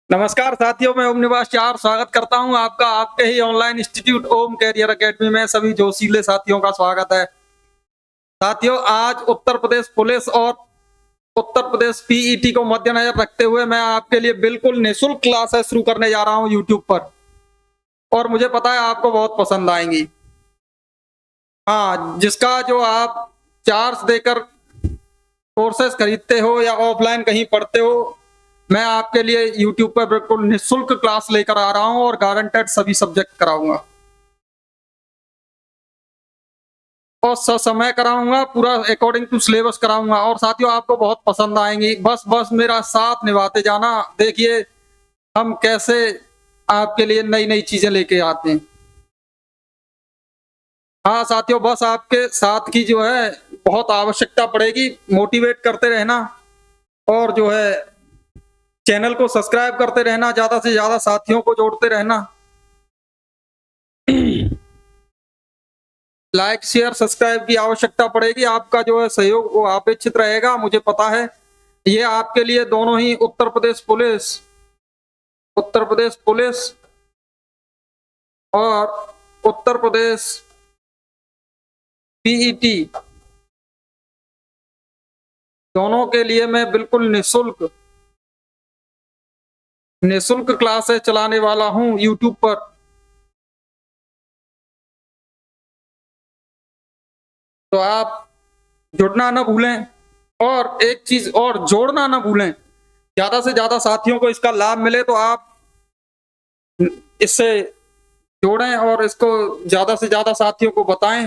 नमस्कार साथियों, मैं ओम निवास चार स्वागत करता हूं आपका आपके ही ऑनलाइन इंस्टीट्यूट ओम कैरियर एकेडमी में सभी जोशीले साथियों का स्वागत है। साथियों, आज उत्तर प्रदेश पुलिस और उत्तर प्रदेश पीईटी को मद्देनजर रखते हुए मैं आपके लिए बिल्कुल निःशुल्क क्लासेस शुरू करने जा रहा हूं यूट्यूब पर और मुझे पता है आपको बहुत पसंद आएंगी। हाँ, जिसका जो आप चार्ज देकर कोर्सेस खरीदते हो या ऑफलाइन कहीं पढ़ते हो, मैं आपके लिए यूट्यूब पर बिल्कुल निःशुल्क क्लास लेकर आ रहा हूं और गारंटेड सभी सब्जेक्ट कराऊंगा और समय कराऊंगा, पूरा अकॉर्डिंग टू सिलेबस कराऊंगा और साथियों आपको बहुत पसंद आएंगी। बस बस मेरा साथ निभाते जाना, देखिए हम कैसे आपके लिए नई नई चीजें लेके आते हैं। हाँ साथियों, बस आपके साथ की जो है बहुत आवश्यकता पड़ेगी, मोटिवेट करते रहना और जो है चैनल को सब्सक्राइब करते रहना, ज्यादा से ज्यादा साथियों को जोड़ते रहना। लाइक शेयर सब्सक्राइब की आवश्यकता पड़ेगी, आपका जो है सहयोग वो अपेक्षित रहेगा, मुझे पता है। ये आपके लिए दोनों ही उत्तर प्रदेश पुलिस और उत्तर प्रदेश पीईटी दोनों के लिए मैं बिल्कुल निःशुल्क क्लासेस चलाने वाला हूं यूट्यूब पर। तो आप जुड़ना ना भूलें और एक चीज और जोड़ना ना भूलें, ज्यादा से ज्यादा साथियों को इसका लाभ मिले तो आप इससे जोड़ें और इसको ज्यादा से ज्यादा साथियों को बताएं।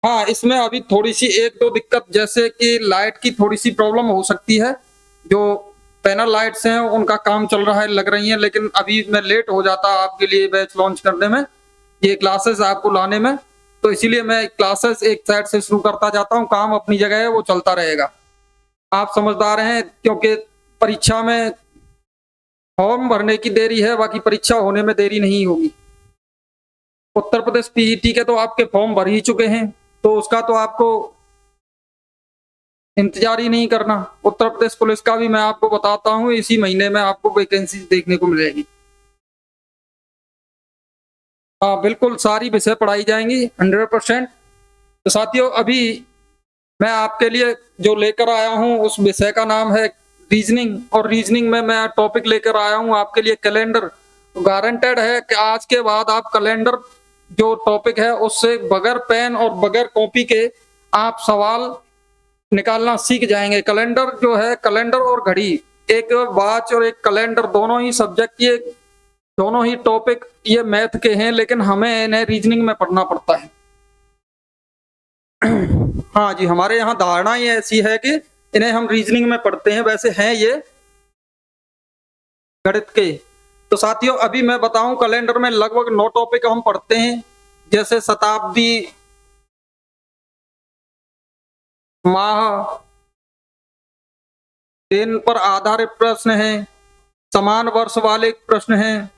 हाँ, इसमें अभी थोड़ी सी एक दो दिक्कत, जैसे कि लाइट की थोड़ी सी प्रॉब्लम हो सकती है। जो पैनल लाइट्स हैं उनका काम चल रहा है, लग रही हैं, लेकिन अभी मैं लेट हो जाता आपके लिए बैच लॉन्च करने में, ये क्लासेस आपको लाने में। तो इसीलिए मैं क्लासेस एक साइड से शुरू करता जाता हूँ, काम अपनी जगह है वो चलता रहेगा। आप समझदार हैं, क्योंकि परीक्षा में फॉर्म भरने की देरी है, बाकी परीक्षा होने में देरी नहीं होगी। उत्तर प्रदेश पीईटी के तो आपके फॉर्म भर ही चुके हैं, तो उसका तो आपको इंतजार ही नहीं करना। उत्तर प्रदेश पुलिस का भी मैं आपको बताता हूँ, इसी महीने में आपको वैकेंसी देखने को मिलेगी। हाँ बिल्कुल, सारी विषय पढ़ाई जाएंगी 100%। तो साथियों, अभी मैं आपके लिए जो लेकर आया हूँ उस विषय का नाम है रीजनिंग, और रीजनिंग में मैं टॉपिक लेकर आया हूँ आपके लिए कैलेंडर। तो गारंटेड है कि आज के बाद आप कैलेंडर जो टॉपिक है उससे बगैर पेन और बगैर कॉपी के आप सवाल निकालना सीख जाएंगे। कैलेंडर जो है, कैलेंडर और घड़ी, एक वॉच और एक कैलेंडर, दोनों ही सब्जेक्ट, ये दोनों ही टॉपिक ये मैथ के हैं, लेकिन हमें इन्हें रीजनिंग में पढ़ना पड़ता है। हाँ जी, हमारे यहाँ धारणा ही ऐसी है कि इन्हें हम रीजनिंग में पढ़ते हैं, वैसे हैं ये गणित के। तो साथियों, अभी मैं बताऊं, कैलेंडर में लगभग 9 टॉपिक हम पढ़ते हैं, जैसे शताब्दी, माह, दिन पर आधारित प्रश्न है, समान वर्ष वाले प्रश्न हैं,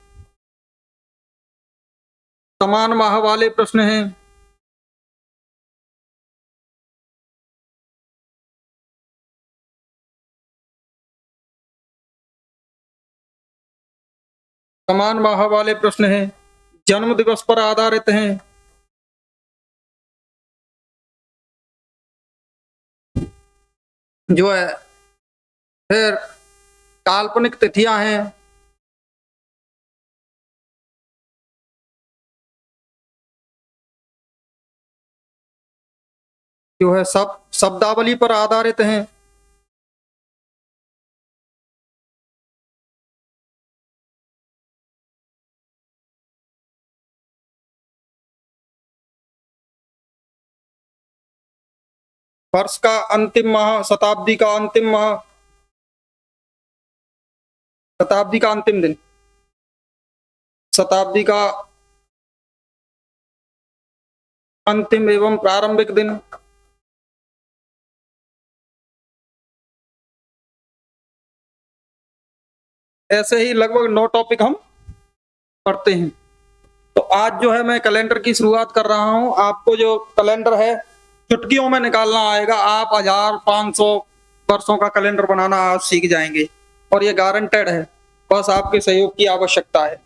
समान माह वाले प्रश्न हैं, समान माह वाले प्रश्न हैं, जन्म दिवस पर आधारित हैं, जो है फिर काल्पनिक तिथियां हैं, जो है सब शब्दावली पर आधारित हैं। वर्ष का अंतिम माह, शताब्दी का अंतिम माह, शताब्दी का अंतिम दिन, शताब्दी का अंतिम एवं प्रारंभिक दिन, ऐसे ही लगभग 9 टॉपिक हम पढ़ते हैं। तो आज जो है मैं कैलेंडर की शुरुआत कर रहा हूं। आपको जो कैलेंडर है चुटकियों में निकालना आएगा, आप 1500 वर्षों का कैलेंडर बनाना आज सीख जाएंगे और ये गारंटेड है। बस आपके सहयोग की आवश्यकता है।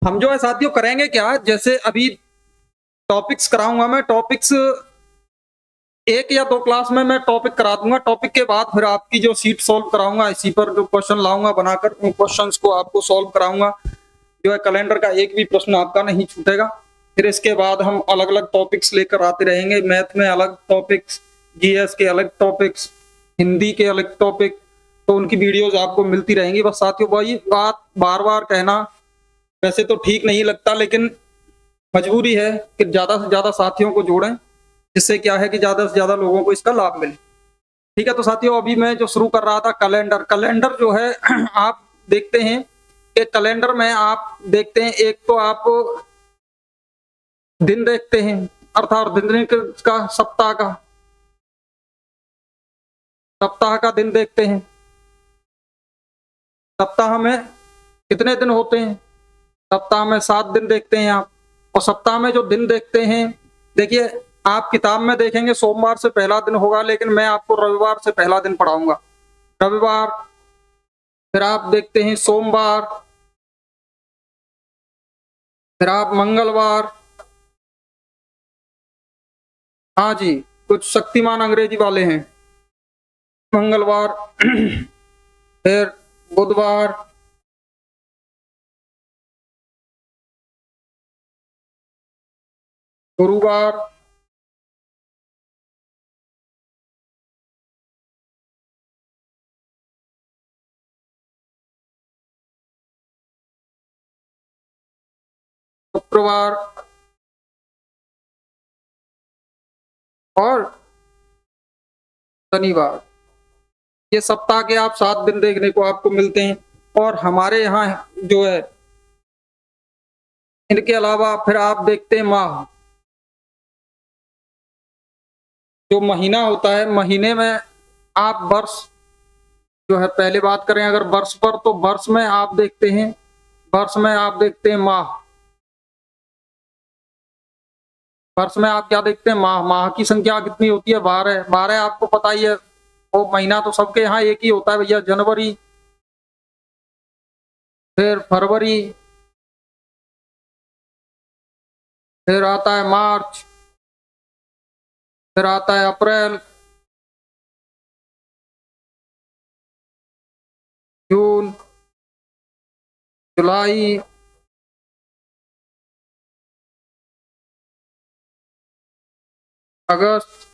हम जो है साथियों करेंगे क्या, जैसे अभी टॉपिक्स कराऊंगा मैं, टॉपिक्स 1 या 2 क्लास में मैं टॉपिक करा दूंगा। टॉपिक के बाद फिर आपकी जो शीट सॉल्व कराऊंगा, इसी पर जो क्वेश्चन लाऊंगा बनाकर, उन क्वेश्चंस को आपको सॉल्व कराऊंगा। जो है कैलेंडर का एक भी प्रश्न आपका नहीं छूटेगा। फिर इसके बाद हम अलग अलग टॉपिक्स लेकर आते रहेंगे। मैथ में अलग टॉपिक्स, जीएस के अलग टॉपिक्स, हिंदी के अलग टॉपिक, तो उनकी वीडियोज आपको मिलती रहेंगी। बस साथियों वही बात बार बार कहना वैसे तो ठीक नहीं लगता, लेकिन मजबूरी है कि ज्यादा से ज्यादा साथियों को जोड़ें, जिससे क्या है कि ज्यादा से ज्यादा लोगों को इसका लाभ मिले। ठीक है, तो साथियों अभी मैं जो शुरू कर रहा था कैलेंडर, कैलेंडर जो है आप देखते हैं कि कैलेंडर में आप देखते हैं, एक तो आप दिन देखते हैं, अर्थात दिन का सप्ताह का दिन देखते हैं। सप्ताह में कितने दिन होते हैं? सप्ताह में 7 दिन देखते हैं आप। और सप्ताह में जो दिन देखते हैं, देखिए आप किताब में देखेंगे सोमवार से पहला दिन होगा, लेकिन मैं आपको रविवार से पहला दिन पढ़ाऊंगा। रविवार, फिर आप देखते हैं सोमवार, फिर आप मंगलवार, हाँ जी कुछ शक्तिमान अंग्रेजी वाले हैं, मंगलवार फिर बुधवार, गुरुवार, शुक्रवार और शनिवार। ये सप्ताह के आप 7 दिन देखने को आपको मिलते हैं। और हमारे यहाँ जो है इनके अलावा फिर आप देखते हैं माह, जो महीना होता है, महीने में आप वर्ष जो है, पहले बात करें अगर वर्ष पर, तो वर्ष में आप देखते हैं, वर्ष में आप देखते हैं माह। वर्ष में आप क्या देखते हैं? माह। माह की संख्या कितनी होती है? 12। 12 आपको पता ही है, वो महीना तो सबके यहाँ एक ही होता है भैया, जनवरी, फिर फरवरी, फिर आता है मार्च, फिर आता है अप्रैल, जून, जुलाई, अगस्त,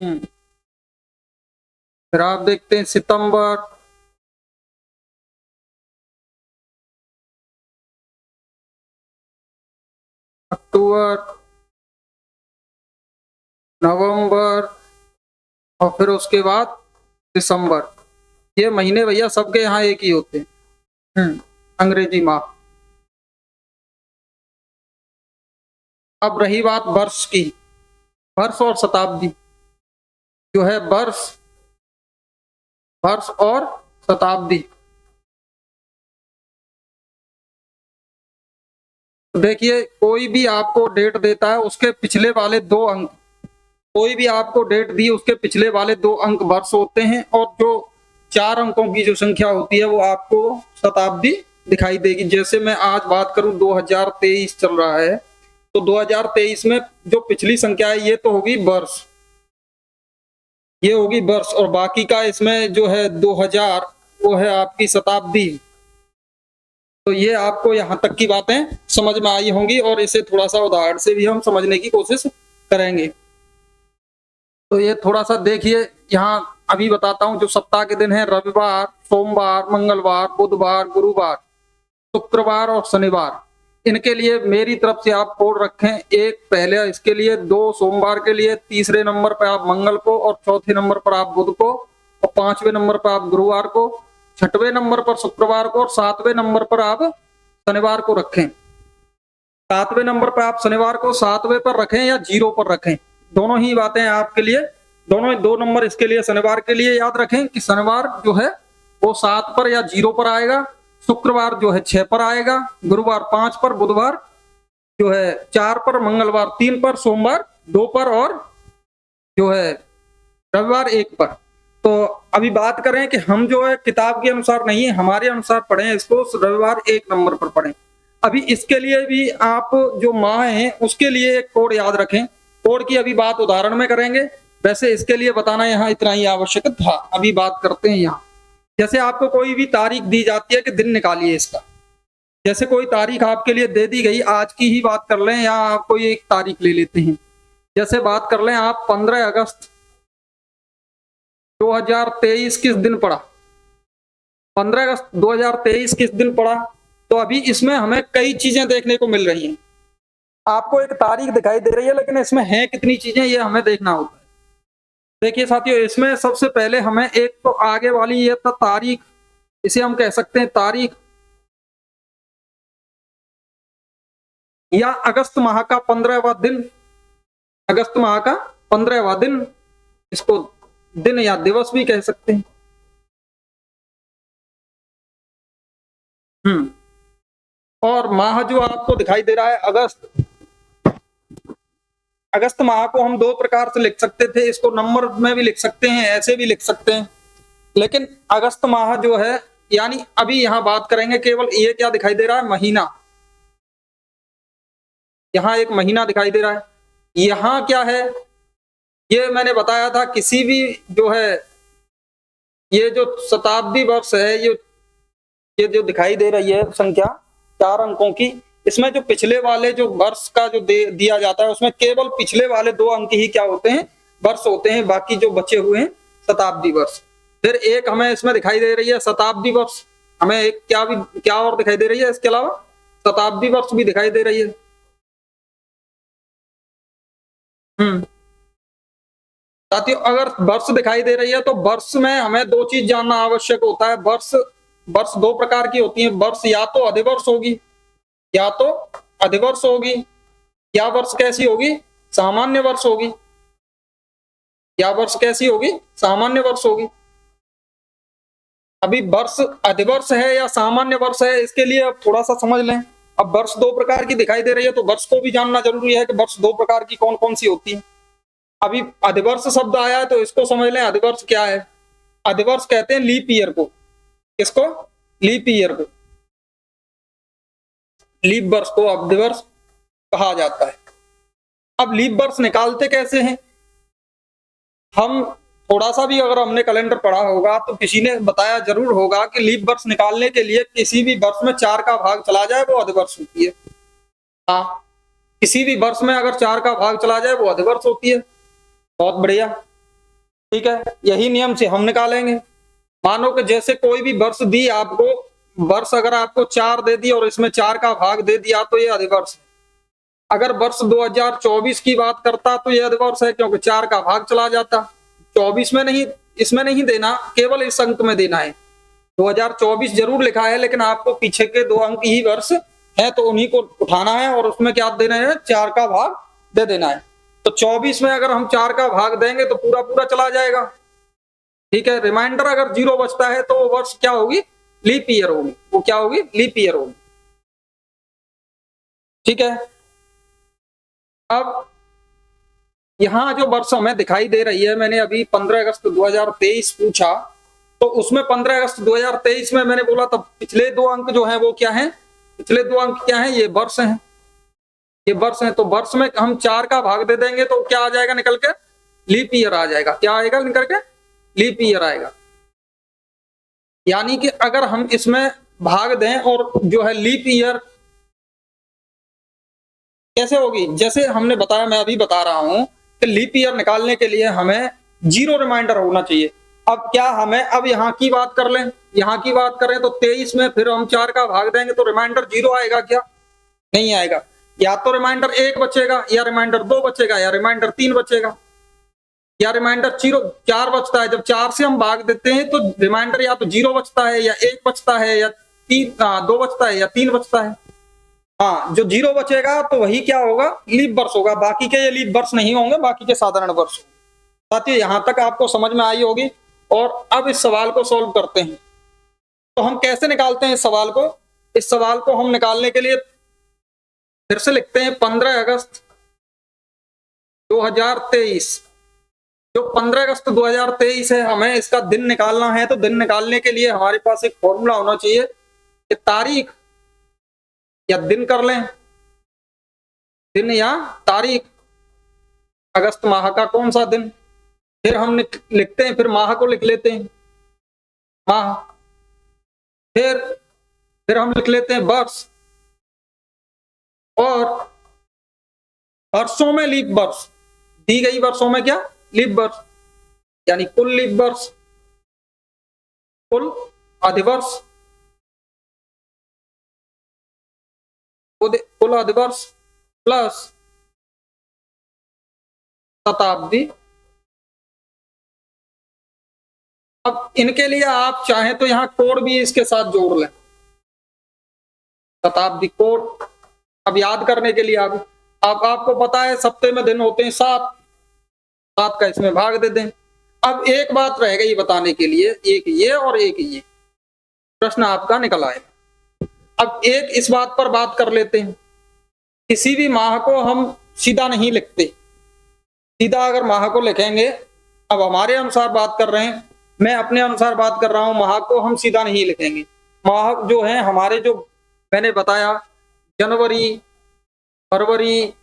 फिर आप देखते हैं सितंबर, अक्टूबर, नवंबर और फिर उसके बाद दिसंबर। ये महीने भैया सबके यहाँ एक ही होते हैं, अंग्रेजी माह। अब रही बात वर्ष की, वर्ष और शताब्दी जो है, वर्ष, वर्ष और शताब्दी। देखिए कोई भी आपको डेट देता है, उसके पिछले वाले 2 अंक, कोई भी आपको डेट दी उसके पिछले वाले 2 अंक वर्ष होते हैं, और जो 4 अंकों की जो संख्या होती है वो आपको शताब्दी दिखाई देगी। जैसे मैं आज बात करूं 2023 चल रहा है, तो 2023 में जो पिछली संख्या है ये तो होगी वर्ष, ये होगी वर्ष, और बाकी का इसमें जो है 2000 वो है आपकी शताब्दी। तो ये आपको यहाँ तक की बातें समझ में आई होंगी, और इसे थोड़ा सा उदाहरण से भी हम समझने की कोशिश करेंगे। तो ये थोड़ा सा देखिए, यहाँ अभी बताता हूँ जो सप्ताह के दिन है, रविवार, सोमवार, मंगलवार, बुधवार, गुरुवार, शुक्रवार और शनिवार। इनके लिए मेरी तरफ से आप कोड रखें, एक पहले इसके लिए, 2 सोमवार के लिए, तीसरे नंबर पर आप मंगल को, और चौथे नंबर पर आप बुध को, और 5वें नंबर पर आप गुरुवार को, 6वें नंबर पर शुक्रवार को, और 7वें नंबर पर आप शनिवार को रखें। 7वें नंबर पर आप शनिवार को 7वें पर रखें या 0 पर रखें, दोनों ही बातें आपके लिए, दोनों 2 नंबर इसके लिए शनिवार के लिए याद रखें कि शनिवार जो है वो 7 पर या 0 पर आएगा, शुक्रवार जो है 6 पर आएगा, गुरुवार 5 पर, बुधवार जो है 4 पर, मंगलवार 3 पर, सोमवार 2 पर और जो है रविवार 1 पर। तो अभी बात करें कि हम जो है किताब के अनुसार नहीं, हमारे अनुसार पढ़ें इसको, रविवार 1 नंबर पर पढ़ें। अभी इसके लिए भी आप जो माह हैं उसके लिए एक कोड याद रखें। कोड की अभी बात उदाहरण में करेंगे, वैसे इसके लिए बताना यहाँ इतना ही आवश्यक था। अभी बात करते हैं यहाँ, जैसे आपको कोई भी तारीख दी जाती है कि दिन निकालिए इसका, जैसे कोई तारीख आपके लिए दे दी गई, आज की ही बात कर लें या आप कोई एक तारीख ले लेते हैं, जैसे बात कर लें आप 15 अगस्त 2023 किस दिन पड़ा, 15 अगस्त 2023 किस दिन पड़ा। तो अभी इसमें हमें कई चीजें देखने को मिल रही हैं। आपको एक तारीख दिखाई दे रही है लेकिन इसमें है कितनी चीजें ये हमें देखना होता है। देखिए साथियों, इसमें सबसे पहले हमें एक तो आगे वाली ये तो तारीख, इसे हम कह सकते हैं तारीख, या अगस्त माह का 15वां दिन, अगस्त माह का 15वां दिन, इसको दिन या दिवस भी कह सकते हैं। और माह जो आपको दिखाई दे रहा है अगस्त, अगस्त माह को हम 2 प्रकार से लिख सकते थे, इसको नंबर में भी लिख सकते हैं, ऐसे भी लिख सकते हैं। लेकिन अगस्त माह जो है, यानी अभी यहां बात करेंगे केवल ये क्या दिखाई दे रहा है, महीना, यहां एक महीना दिखाई दे रहा है। यहां क्या है, ये मैंने बताया था, किसी भी जो है ये जो शताब्दी वर्ष है, ये जो दिखाई दे रही है संख्या 4 अंकों की, इसमें जो पिछले वाले जो वर्ष का जो दिया जाता है उसमें केवल पिछले वाले 2 अंक ही क्या होते हैं, वर्ष होते हैं, बाकी जो बचे हुए हैं शताब्दी वर्ष। फिर एक हमें इसमें दिखाई दे रही है शताब्दी वर्ष, हमें एक क्या और दिखाई दे रही है, इसके अलावा शताब्दी वर्ष भी दिखाई दे रही है। साथियों, अगर वर्ष दिखाई दे रही है तो वर्ष में हमें 2 चीज जानना आवश्यक होता है। वर्ष 2 प्रकार की होती है। वर्ष या तो अधिवर्ष होगी, या तो अधिवर्ष होगी, या वर्ष कैसी होगी, सामान्य वर्ष होगी, या वर्ष कैसी होगी, सामान्य वर्ष होगी। अभी वर्ष अधिवर्ष है या सामान्य वर्ष है, इसके लिए अब थोड़ा सा समझ लें। अब वर्ष 2 प्रकार की दिखाई दे रही है तो वर्ष को भी जानना जरूरी है कि वर्ष 2 प्रकार की कौन कौन सी होती है। अभी अधिवर्ष शब्द आया है तो इसको समझ लें, अधिवर्ष क्या है। अधिवर्ष कहते हैं लीप ईयर को, किसको, लीप ईयर को, लीप वर्ष को अधिवर्ष कहा जाता है। अब लीप वर्ष निकालते कैसे हैं, हम थोड़ा सा भी अगर हमने कैलेंडर पढ़ा होगा तो किसी ने बताया जरूर होगा कि लीप वर्ष निकालने के लिए किसी भी वर्ष में 4 का भाग चला जाए वो अधिवर्ष होती है। हाँ, किसी भी वर्ष में अगर 4 का भाग चला जाए वो अधिवर्ष होती है। बहुत बढ़िया, ठीक है, यही नियम से हम निकालेंगे। मानो कि जैसे कोई भी वर्ष दी आपको, वर्ष अगर आपको 4 दे दी और इसमें 4 का भाग दे दिया तो ये अधिवर्ष है। अगर वर्ष 2024 की बात करता तो ये अधिवर्ष है, क्योंकि 4 का भाग चला जाता। 24 में नहीं, इसमें नहीं देना, केवल इस अंक में देना है। 2024 जरूर लिखा है लेकिन आपको पीछे के 2 अंक ही वर्ष है तो उन्हीं को उठाना है और उसमें क्या देना है, 4 का भाग दे देना है। तो 24 में अगर हम 4 का भाग देंगे तो पूरा पूरा चला जाएगा, ठीक है। रिमाइंडर अगर 0 बचता है तो वो वर्ष क्या होगी, लीप ईयर होगी, वो क्या होगी, लीप ईयर होगी, ठीक है। अब यहां जो वर्ष हमें दिखाई दे रही है, मैंने अभी 15 अगस्त 2023 पूछा तो उसमें 15 अगस्त 2023 में मैंने बोला तब पिछले 2 अंक जो हैं वो क्या हैं, पिछले 2 अंक क्या हैं, ये वर्ष हैं, ये वर्ष हैं। तो वर्ष में हम 4 का भाग दे देंगे तो क्या आ जाएगा निकल के, लीप ईयर आ जाएगा। क्या आएगा निकल के, लीप ईयर आएगा। यानी कि अगर हम इसमें भाग दें और जो है लीप ईयर कैसे होगी, जैसे हमने बताया, मैं अभी बता रहा हूं कि लीप ईयर निकालने के लिए हमें 0 रिमाइंडर होना चाहिए। अब क्या हमें, अब यहाँ की बात कर लें, यहाँ की बात करें तो 23 में फिर हम 4 का भाग देंगे तो रिमाइंडर 0 आएगा क्या, नहीं आएगा। या तो रिमाइंडर 1 बचेगा, या रिमाइंडर 2 बचेगा, या रिमाइंडर 3 बचेगा, या रिमाइंडर 4 बचता है। जब 4 से हम भाग देते हैं तो रिमाइंडर या तो 0 बचता है, या 1 बचता है, या 2 बचता है, या 3 बचता है। हाँ, जो 0 बचेगा तो वही क्या होगा, लीप वर्ष होगा। बाकी के ये लीप वर्ष नहीं होंगे, बाकी के साधारण वर्ष। साथियों, यहां तक आपको समझ में आई होगी। और अब इस सवाल को सॉल्व करते हैं। तो हम कैसे निकालते हैं इस सवाल को? इस सवाल को हम निकालने के लिए फिर से लिखते हैं 15 अगस्त 2023। जो 15 अगस्त 2023 है, हमें इसका दिन निकालना है। तो दिन निकालने के लिए हमारे पास एक फॉर्मूला होना चाहिए कि तारीख या दिन कर लें, दिन या तारीख, अगस्त माह का कौन सा दिन। फिर हम लिखते हैं, फिर माह को लिख लेते हैं, माह। फिर हम लिख लेते हैं वर्ष, और वर्षों में लीप वर्ष, दी गई वर्षों में क्या, लीप वर्ष, यानी कुल लीप वर्ष, कुल अधिवर्ष, कुल अधिवर्ष प्लस शताब्दी। अब इनके लिए आप चाहें तो यहां कोड भी इसके साथ जोड़ लें, शताब्दी कोड। अब याद करने के लिए अब आपको पता है सप्ताह में दिन होते हैं 7, 7 का इसमें भाग दे दें। अब एक बात रह गई बताने के लिए, एक ये और एक ये प्रश्न आपका निकल आएगा। अब एक इस बात पर बात कर लेते हैं, किसी भी माह को हम सीधा नहीं लिखते। सीधा अगर माह को लिखेंगे, अब हमारे अनुसार बात कर रहे हैं, मैं अपने अनुसार बात कर रहा हूं, माह को हम सीधा नहीं लिखेंगे। माह जो है हमारे, जो मैंने बताया, जनवरी, फरवरी,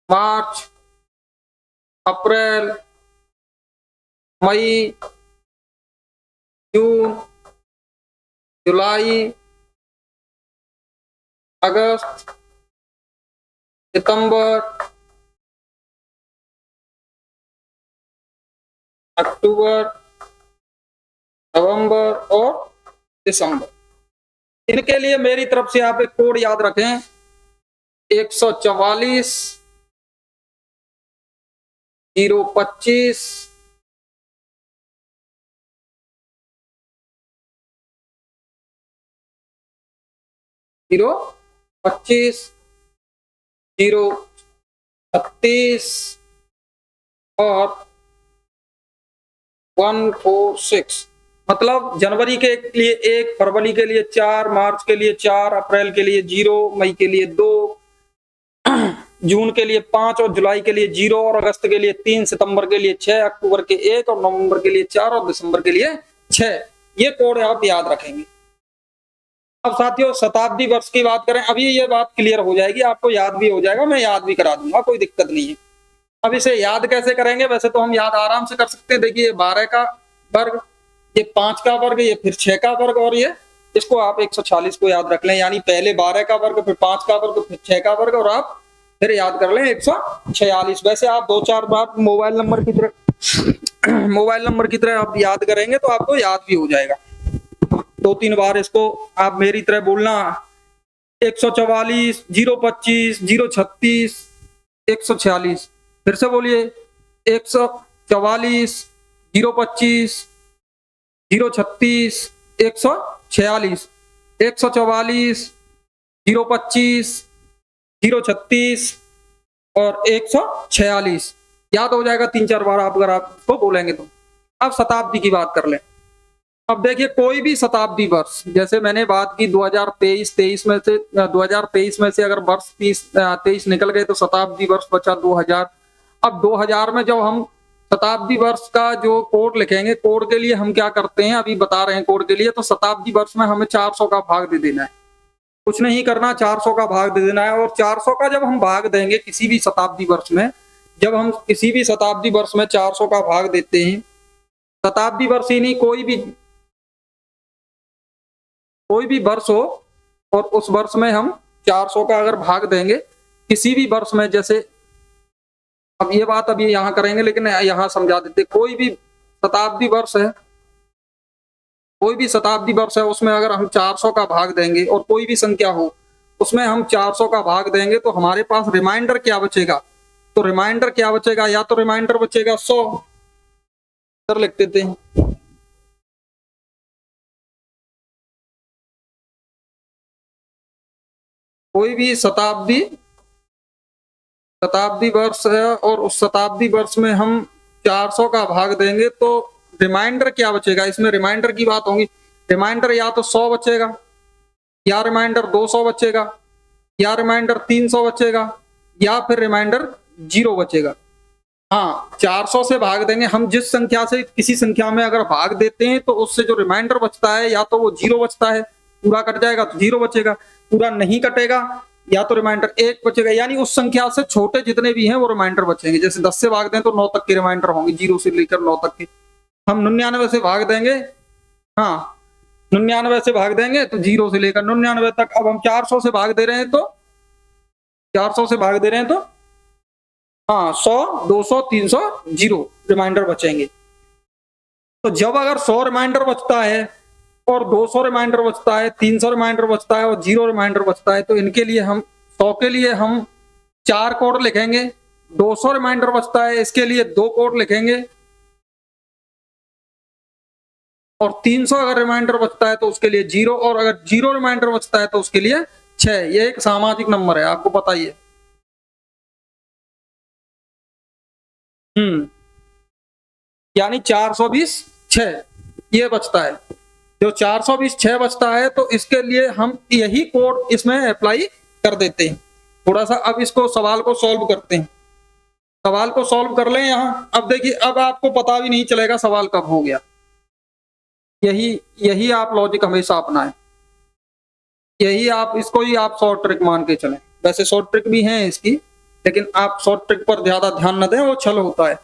मार्च, अप्रैल, मई, जून, जुलाई, अगस्त, सितंबर, अक्टूबर, नवंबर और दिसंबर। इनके लिए मेरी तरफ से आप एक कोड याद रखें, 144 025 025 036 और 146। मतलब जनवरी के लिए 1, फरवरी के लिए 4, मार्च के लिए 4, अप्रैल के लिए 0, मई के लिए 2, जून के लिए 5 और जुलाई के लिए 0 और अगस्त के लिए 3, सितंबर के लिए 6, अक्टूबर के 1 और नवंबर के लिए 4 और दिसंबर के लिए 6। ये कोड आप याद रखेंगे। अब साथियों शताब्दी वर्ष की बात करें, अभी ये बात क्लियर हो जाएगी, आपको याद भी हो जाएगा, मैं याद भी करा दूंगा, कोई दिक्कत नहीं है। अब इसे याद कैसे करेंगे? वैसे तो हम याद आराम से कर सकते हैं। देखिए 12 का वर्ग, ये 5 का वर्ग, ये फिर 6 का वर्ग, और ये इसको आप 140 को याद रख लें, यानी पहले 12 का वर्ग, फिर 5 का वर्ग, फिर 6 का वर्ग, और आप फिर याद कर लें 146। वैसे आप 2-4 बार मोबाइल नंबर की तरह आप याद करेंगे तो आपको याद भी हो जाएगा। 2-3 बार इसको आप मेरी तरह बोलना, 144 025 036 146। फिर से बोलिए, 144 025 036 146, 144 025 036 और 146। याद हो जाएगा 3-4 बार आप अगर आप इसको बोलेंगे तो। अब शताब्दी की बात कर लें। अब देखिए कोई भी शताब्दी वर्ष, जैसे मैंने बात की 2023 में से अगर वर्ष 23 निकल गए तो शताब्दी वर्ष बचा 2000। अब 2000 में जब हम शताब्दी वर्ष का जो कोड लिखेंगे, कोड के लिए हम क्या करते हैं, अभी बता रहे हैं कोड के लिए। तो शताब्दी वर्ष में हमें 400 का भाग दे देना है, कुछ नहीं करना, 400 का भाग दे देना है। और 400 का जब हम भाग देंगे किसी भी शताब्दी वर्ष में, जब हम किसी भी शताब्दी वर्ष में 400 का भाग देते हैं, शताब्दी वर्ष ही नहीं, कोई भी वर्ष हो, और उस वर्ष में हम 400 का अगर भाग देंगे किसी भी वर्ष में, जैसे अब ये बात अभी यहाँ करेंगे लेकिन यहाँ समझा देते, कोई भी शताब्दी वर्ष है, उसमें अगर हम 400 का भाग देंगे और कोई भी संख्या हो उसमें हम 400 का भाग देंगे तो हमारे पास रिमाइंडर क्या बचेगा? तो रिमाइंडर क्या बचेगा? या तो रिमाइंडर बचेगा 100, सर लिख देते हैं, कोई भी शताब्दी वर्ष है और उस शताब्दी वर्ष में हम 400 का भाग देंगे तो रिमाइंडर क्या बचेगा, इसमें रिमाइंडर की बात होगी। रिमाइंडर या तो 100 बचेगा, या रिमाइंडर 200 बचेगा, या रिमाइंडर 300 बचेगा, या फिर रिमाइंडर 0 बचेगा। हाँ, 400 से भाग देंगे हम, जिस संख्या से किसी संख्या में अगर भाग देते हैं तो उससे जो रिमाइंडर बचता है या तो वो 0 बचता है, पूरा कट जाएगा तो 0 बचेगा, पूरा नहीं कटेगा या तो रिमाइंडर 1 बचेगा। यानी उस संख्या से छोटे जितने भी हैं वो रिमाइंडर बचेंगे। जैसे 10 से भाग दें तो 9 तक के रिमाइंडर होंगे, 0 से लेकर 9 तक के। हम 99 से भाग देंगे, हाँ 99 से भाग देंगे तो 0 से लेकर 99 तक। अब हम 400 से भाग दे रहे हैं तो 400 से भाग दे रहे हैं तो हाँ 100, 200, 300, 0 रिमाइंडर बचेंगे। तो जब अगर 100 रिमाइंडर बचता है और 200 रिमाइंडर बचता है, 300 रिमाइंडर बचता है और 0 रिमाइंडर बचता है, तो इनके लिए हम 100 के लिए हम 4 कोड लिखेंगे। 200 रिमाइंडर बचता है, इसके लिए 2 कोड लिखेंगे। और 300 अगर रिमाइंडर बचता है तो उसके लिए 0, और अगर 0 रिमाइंडर बचता है तो उसके लिए 6। ये एक सामाजिक नंबर है, आपको पता ही है। यानी 420 6 ये बचता है। जो 420 6 बचता है तो इसके लिए हम यही कोड इसमें अप्लाई कर देते हैं। थोड़ा सा अब इसको सवाल को सॉल्व करते हैं। सवाल को सॉल्व कर लें यहां। अब देखिए, अब आपको पता भी नहीं चलेगा सवाल कब हो गया। यही यही आप लॉजिक हमेशा अपनाएं। यही आप इसको ही आप शॉर्ट ट्रिक मान के चलें। वैसे शॉर्ट ट्रिक भी हैं इसकी, लेकिन आप शॉर्ट ट्रिक पर ज्यादा ध्यान न दें, वो छल होता है।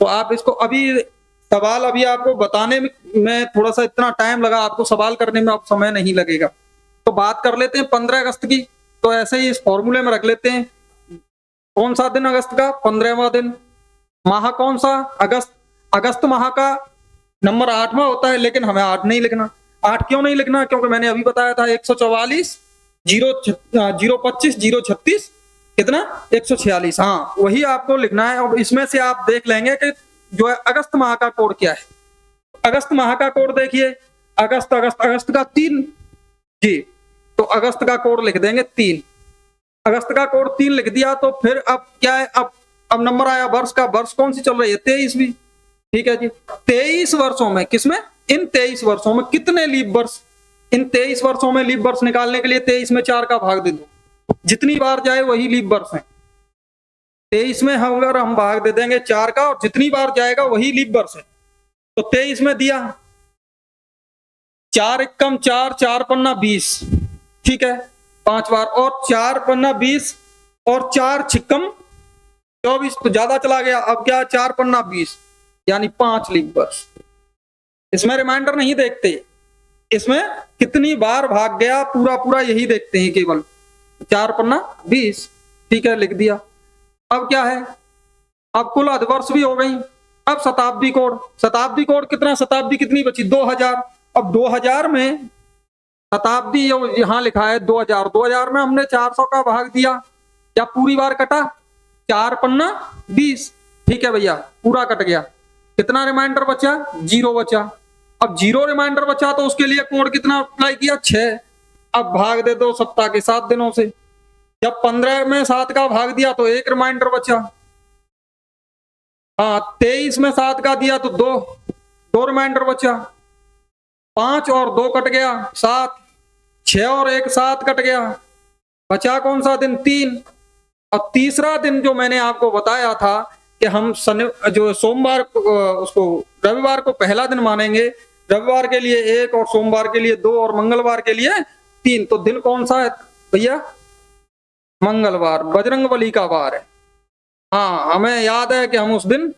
तो आप इसको अभी सवाल अभी आपको बताने में थोड़ा सा इतना टाइम लगा, आपको सवाल करने में अब समय नहीं लगेगा। तो बात कर लेते हैं 15 अगस्त की। तो ऐसे ही इस फॉर्मूले में रख लेते हैं। कौन सा दिन अगस्त का? 15वां दिन। माह कौन सा? अगस्त। अगस्त माह का नंबर 8वां होता है, लेकिन हमें 8 नहीं लिखना। 8 क्यों नहीं लिखना? क्योंकि मैंने अभी बताया था 144 025 036 कितना 146। हाँ, वही आपको लिखना है। और इसमें से आप देख लेंगे कि जो है अगस्त माह का कोड क्या है। अगस्त माह का कोड देखिए, अगस्त अगस्त अगस्त का 3 जी। तो अगस्त का कोड लिख देंगे 3। अगस्त का कोड 3 लिख दिया तो फिर अब क्या है, अब नंबर आया वर्ष का। वर्ष कौन सी चल रही है? 23वीं। ठीक है जी। 23 वर्षों में, किसमें? इन 23 वर्षों में कितने लीप वर्ष? इन 23 वर्षों में लीप वर्ष निकालने के लिए 23 में 4 का भाग दे दो। जितनी बार जाए वही लीप वर्ष है। 23 में अगर हम भाग दे देंगे 4 का, और जितनी बार जाएगा वही लीप वर्ष है। तो 23 में दिया 4 एकम 4, 4 पन्ना 20। ठीक है, 5 बार, और 4 पन्ना 20 और 4 छिक्कम 24, तो ज्यादा चला गया। अब क्या? 4 पन्ना 20, यानी 5 लीप वर्ष। इसमें रिमाइंडर नहीं देखते, इसमें कितनी बार भाग गया पूरा पूरा यही देखते हैं केवल। 4 पन्ना 20। ठीक है, लिख दिया। अब क्या है? अब कुल अधिवर्ष भी हो गई। अब शताब्दी कोड। शताब्दी कोड कितना? शताब्दी कितनी बची? 2000। अब 2000 में शताब्दी यहां लिखा है 2000। 2000 में हमने 400 का भाग दिया, क्या पूरी बार कटा? 4 पन्ना 20। ठीक है भैया, पूरा कट गया। कितना रिमाइंडर बचा? 0 बचा। अब 0 रिमाइंडर बचा तो उसके लिए कोड कितना अप्लाई किया? 6। अब भाग दे दो सप्ताह के 7 दिनों से। जब 15 में 7 का भाग दिया तो 1 रिमाइंडर बचा। हाँ, 23 में 7 का दिया तो 2 रिमाइंडर बचा। 5 और 2 कट गया 7। 6 और 1 7 कट गया। बचा कौन सा दिन? 3। अब तीसरा दिन जो मैंने आपको बताया था कि हम जो सोमवार उसको रविवार को पहला दिन मानेंगे, रविवार के लिए 1 और सोमवार के लिए 2 और मंगलवार के लिए 3। तो दिन कौन सा है भैया? मंगलवार, बजरंगबली का वार है। हाँ, हमें याद है कि हम उस दिन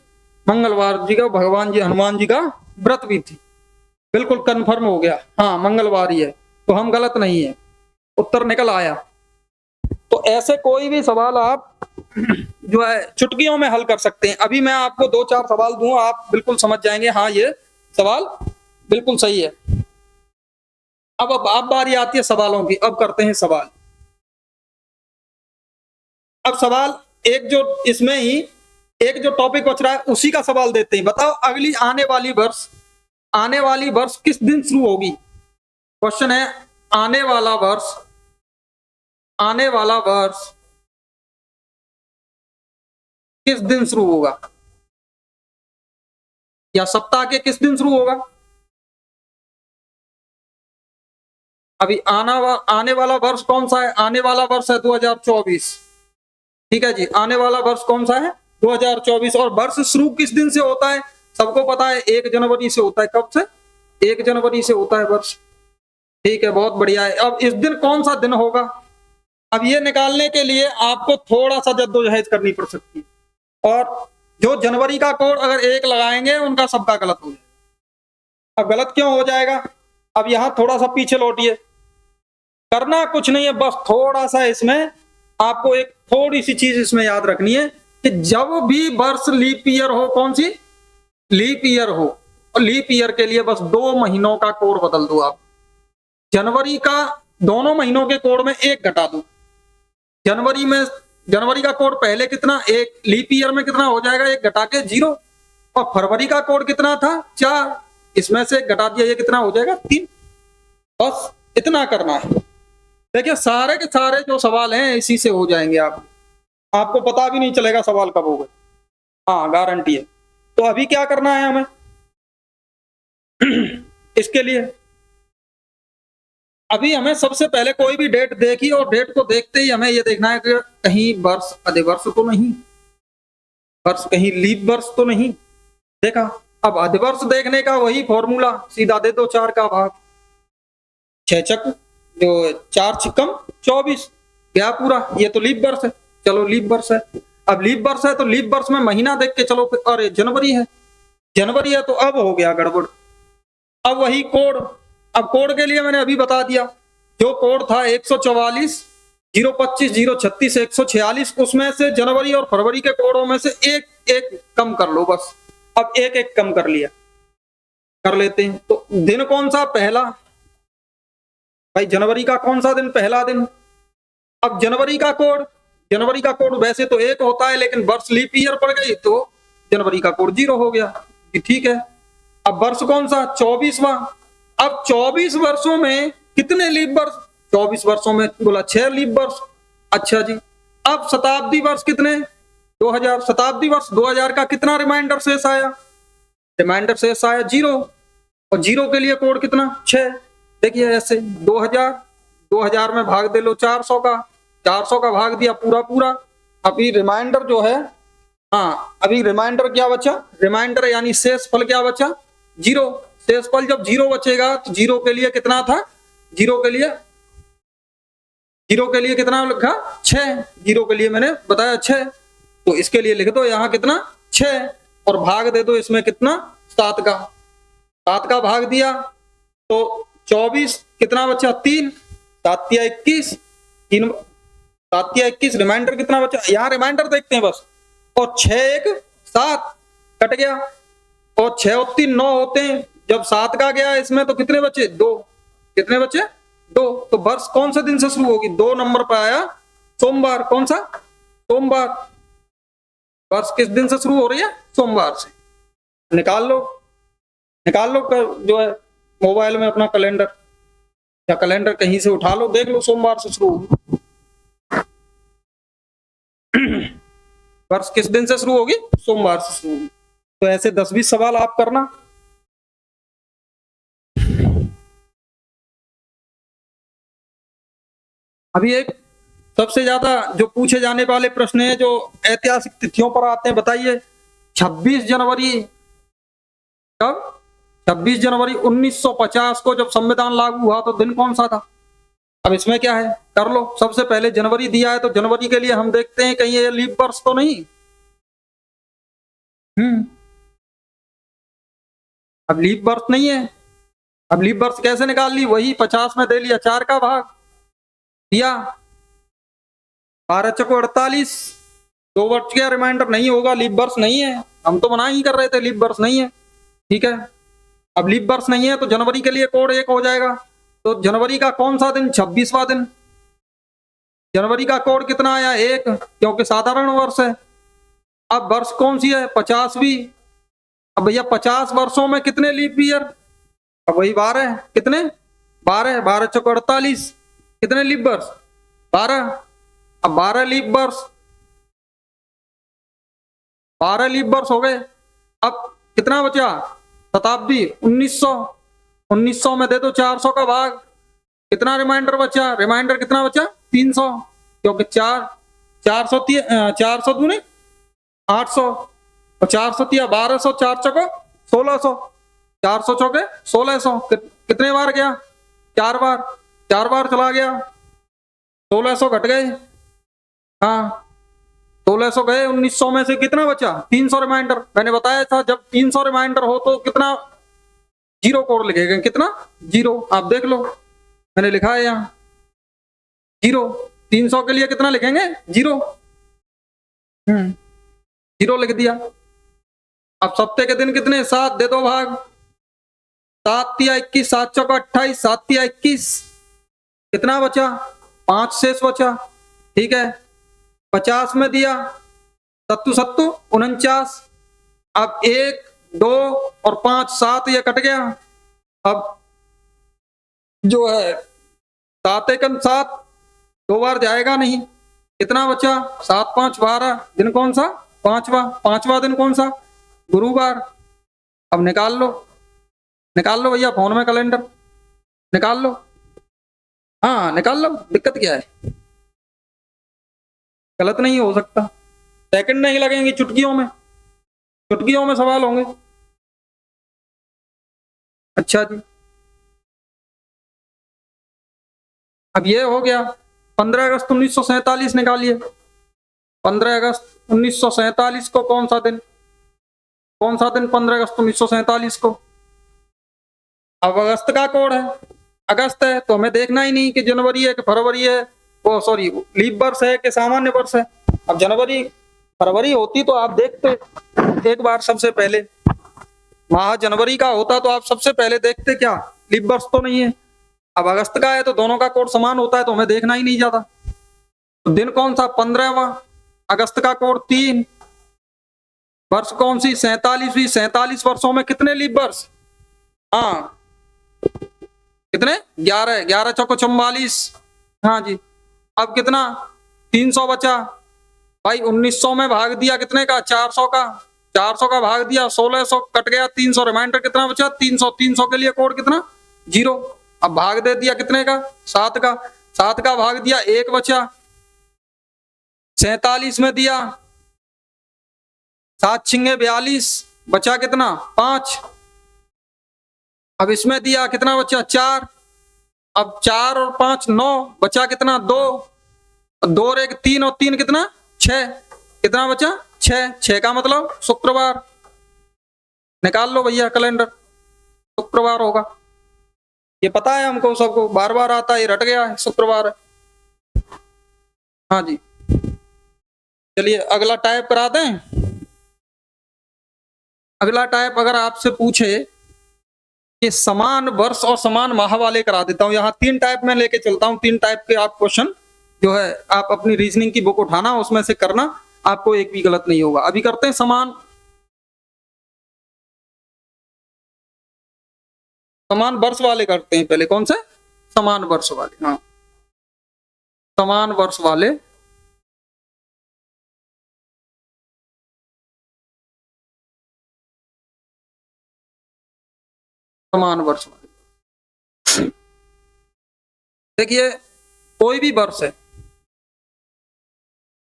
मंगलवार जी का, भगवान जी हनुमान जी का व्रत भी थी। बिल्कुल कंफर्म हो गया, हाँ मंगलवार ही है, तो हम गलत नहीं है, उत्तर निकल आया। तो ऐसे कोई भी सवाल आप जो है चुटकियों में हल कर सकते हैं। अभी मैं आपको 2-4 सवाल दूंगा, आप बिल्कुल समझ जाएंगे हाँ ये सवाल बिल्कुल सही है। अब बारी आती है सवालों की। अब करते हैं सवाल। अब सवाल एक जो इसमें ही एक जो टॉपिक बच रहा है उसी का सवाल देते हैं। बताओ अगली आने वाली वर्ष किस दिन शुरू होगी? क्वेश्चन है, आने वाला वर्ष किस दिन शुरू होगा? या सप्ताह के किस दिन शुरू होगा? अभी आने वाला वर्ष कौन सा है? आने वाला वर्ष है 2024। ठीक है जी, आने वाला वर्ष कौन सा है? 2024। और वर्ष शुरू किस दिन से होता है? सबको पता है 1 जनवरी से होता है। कब से? 1 जनवरी से होता है वर्ष। ठीक है, बहुत बढ़िया है। अब इस दिन कौन सा दिन होगा? अब ये निकालने के लिए आपको थोड़ा सा जद्दोजहद करनी पड़ सकती है, और जो जनवरी का कोड अगर 1 लगाएंगे उनका सबका गलत हो जाएगा। अब गलत क्यों हो जाएगा? अब यहां थोड़ा सा पीछे लौटिए, करना कुछ नहीं है, बस थोड़ा सा इसमें आपको एक थोड़ी सी चीज इसमें याद रखनी है कि जब भी वर्ष लीप ईयर हो, कौन सी लीप ईयर हो, और लीप ईयर के लिए बस 2 महीनों का कोड बदल दो आप। जनवरी का दोनों महीनों के कोड में 1 घटा दो। जनवरी का कोड पहले कितना? 1, लीप ईयर में कितना हो जाएगा? 1 घटा के 0। और फरवरी का कोड कितना था? 4, इसमें से 1 घटा दिया, ये कितना हो जाएगा? 3। बस इतना करना है। देखिए सारे के सारे जो सवाल हैं इसी से हो जाएंगे, आपको पता भी नहीं चलेगा सवाल कब हो गए। हाँ, गारंटी है। तो अभी क्या करना है हमें? इसके लिए अभी हमें सबसे पहले कोई भी डेट देखी, और डेट को देखते ही हमें यह देखना है कि कहीं वर्ष अधिवर्ष तो नहीं, वर्ष कहीं लीप वर्ष तो नहीं। देखा? अब अधिवर्ष देखने का वही फॉर्मूला, सीधा दे दो 4 का भाग 6 चक जो 4 छिक्कम 24, गया पूरा। ये तो लीप वर्ष है, चलो लीप वर्ष है। अब लीप वर्ष है तो लीप वर्ष में महीना देख के चलो, अरे जनवरी है, जनवरी है तो अब हो गया गड़बड़। अब वही कोड, अब कोड के लिए मैंने अभी बता दिया, जो कोड था 144 025 036 146, उसमें से जनवरी और फरवरी के कोडों में से एक कम कर लो बस। अब एक कम कर लिया, कर लेते हैं। तो दिन कौन सा? पहला। भाई जनवरी का कौन सा दिन? पहला दिन। अब जनवरी का कोड वैसे तो 1 होता है, लेकिन वर्ष लीप ईयर पड़ गई तो जनवरी का कोड 0 हो गया। ठीक है। अब वर्ष कौन सा? 24वां। अब 24 वर्षों में कितने लीप वर्ष? 24 वर्षों में बोला 6 लीप वर्ष। अच्छा जी। अब शताब्दी वर्ष कितने? 2000। शताब्दी वर्ष 2000 का कितना रिमाइंडर शेष आया? रिमाइंडर शेष आया 0, और 0 के लिए कोड कितना? 6। देखिए ऐसे 2000 में भाग दे लो 400 का, 400 का भाग दिया पूरा। अभी रिमाइंडर जो है, हाँ अभी रिमाइंडर क्या बचा? रिमाइंडर यानी शेष फल क्या बचा? 0। शेष फल जब 0 बचेगा तो 0 के लिए कितना था? 0 के लिए कितना लिखा? 6। 0 के लिए मैंने बताया 6, तो इसके लिए लिख दो यहाँ कितना? 6, और भाग दे दो इसमें कितना? 7 का। 7 का भाग दिया तो 24 कितना बचा? 3। 7 या 21, 3 7 या 21, रिमाइंडर कितना बचा? यहाँ रिमाइंडर देखते हैं बस। और 6 1 7 कट गया, और 6 और 3 9 होते हैं। जब 7 का गया इसमें तो कितने बचे? 2। कितने बचे? 2। तो वर्ष कौन से दिन से शुरू होगी? 2 नंबर पर आया सोमवार। कौन सा? सोमवार। वर्ष किस दिन से शुरू हो रही है? सोमवार से। निकाल लो जो है मोबाइल में अपना कैलेंडर, या कैलेंडर कहीं से उठा लो, देख लो सोमवार से शुरू होगी। वर्ष किस दिन से शुरू होगी? सोमवार से शुरू होगी। तो ऐसे 10-20 सवाल आप करना। अभी एक सबसे ज्यादा जो पूछे जाने वाले प्रश्न है, जो ऐतिहासिक तिथियों पर आते हैं, बताइए 26 जनवरी कब? 26 जनवरी 1950 को जब संविधान लागू हुआ तो दिन कौन सा था? अब इसमें क्या है, कर लो। सबसे पहले जनवरी दिया है तो जनवरी के लिए हम देखते हैं कहीं ये लीप वर्ष तो नहीं। अब लीप वर्ष नहीं है। अब लीप वर्ष कैसे निकाल ली? वही 50 में दे लिया 4 का भाग दिया, 12 चको 48, 2 वर्ष का रिमाइंडर नहीं होगा, लीप वर्ष नहीं है। हम तो मना ही कर रहे थे लीप वर्ष नहीं है। ठीक है। अब लीप वर्ष नहीं है तो जनवरी के लिए कोड 1 हो जाएगा। तो जनवरी का कौन सा दिन? 26वां दिन। जनवरी का कोड कितना आया? 1, क्योंकि साधारण वर्ष है। अब वर्ष कौन सी है? 50वीं। अब भैया 50 वर्षों में कितने लीप ईयर? अब वही 12। कितने? 12। 12 चौको 48, कितने लीप वर्ष? 12। अब 12 लीप वर्ष, 12 लीप वर्ष हो गए। अब कितना बचा? शताब्दी 1900। 1900 में दे दो 400 का भाग, कितना रिमाइंडर बचा? रिमाइंडर कितना बचा? 300, क्योंकि 400 दूनी 800 और 400 तिया 1200, 4 चौको 1600, 400 चौके 1600। कितने बार गया? 4 बार। 4 बार चला गया, 1600 घट गए। हाँ 1600 गए, 1900 में से कितना बचा? 300 रिमाइंडर। मैंने बताया था जब 300 रिमाइंडर हो तो कितना जीरो कोड लिखेगा? कितना? जीरो। आप देख लो, मैंने लिखा है यहाँ जीरो। 300 के लिए कितना लिखेंगे? जीरो। जीरो लिख दिया। अब सप्ताह के दिन कितने? 7 दे दो भाग, 7 तिया 21, 7 चौका 28, 7 तिया 21। कितना बचा? 5 शेष बचा। ठीक है, 50 में दिया, सत्तू सत्तू 49। अब 1 2 और 5 7 ये कट गया। अब जो है 7 एकम 7 2 बार जाएगा नहीं। कितना बचा? 7 5 12। दिन कौन सा? पांचवा दिन कौन सा? गुरुवार। अब निकाल लो, निकाल लो भैया, फोन में कैलेंडर निकाल लो। हाँ निकाल लो, दिक्कत क्या है? गलत नहीं हो सकता। सेकंड नहीं लगेंगे, चुटकियों में सवाल होंगे। अच्छा जी, अब ये हो गया। 15 अगस्त 1947 निकालिए। 15 अगस्त 1947 को कौन सा दिन? 15 अगस्त 1947 को? अब अगस्त का कोड है, अगस्त है तो हमें देखना ही नहीं कि जनवरी है कि फरवरी है, वो सॉरी लीप वर्ष है कि सामान्य वर्ष है। अब जनवरी फरवरी होती तो आप देखते एक बार, सबसे पहले माह जनवरी का होता तो आप सबसे पहले देखते क्या लीप वर्ष तो नहीं है। अब अगस्त का है तो दोनों का कोड समान होता है तो हमें देखना ही नहीं जाता। तो दिन कौन सा? 15वां। अगस्त का कोड 3। वर्ष कौन सी? 47वीं। 47 वर्षों में कितने लीप वर्ष? हाँ कितने? 11। 11 चौको 44। हाँ जी। अब कितना? 300 बचा भाई। 1900 में भाग दिया कितने का? 400 का। 400 का भाग दिया 1600, कट गया 300। रिमाइंडर कितना बचा? 300। 300 के लिए कोड कितना? जीरो। अब भाग दे दिया कितने का? 7 का। 7 का भाग दिया 1 बचा। 47 में दिया 7 छिंगे 42, बचा कितना? 5। अब इसमें दिया कितना बचा? 4। अब 4 और 5 9, बचा कितना? 2। 2 और 1 3 और 3 कितना? 6। कितना बचा? 6। 6 का मतलब शुक्रवार। निकाल लो भैया कैलेंडर, शुक्रवार होगा। ये पता है हमको सबको, बार बार आता है, ये रट गया है, शुक्रवार है। हाँ जी, चलिए अगला टाइप करा दें। अगला टाइप अगर आपसे पूछे कि समान वर्ष और समान माह वाले करा देता हूं। यहाँ 3 टाइप में लेके चलता हूं। 3 टाइप के आप क्वेश्चन जो है आप अपनी रीजनिंग की बुक उठाना, उसमें से करना, आपको एक भी गलत नहीं होगा। अभी करते हैं समान वर्ष वाले करते हैं पहले। कौन से? समान वर्ष वाले। हाँ समान वर्ष वाले। समान वर्ष वाले देखिए, कोई भी वर्ष है,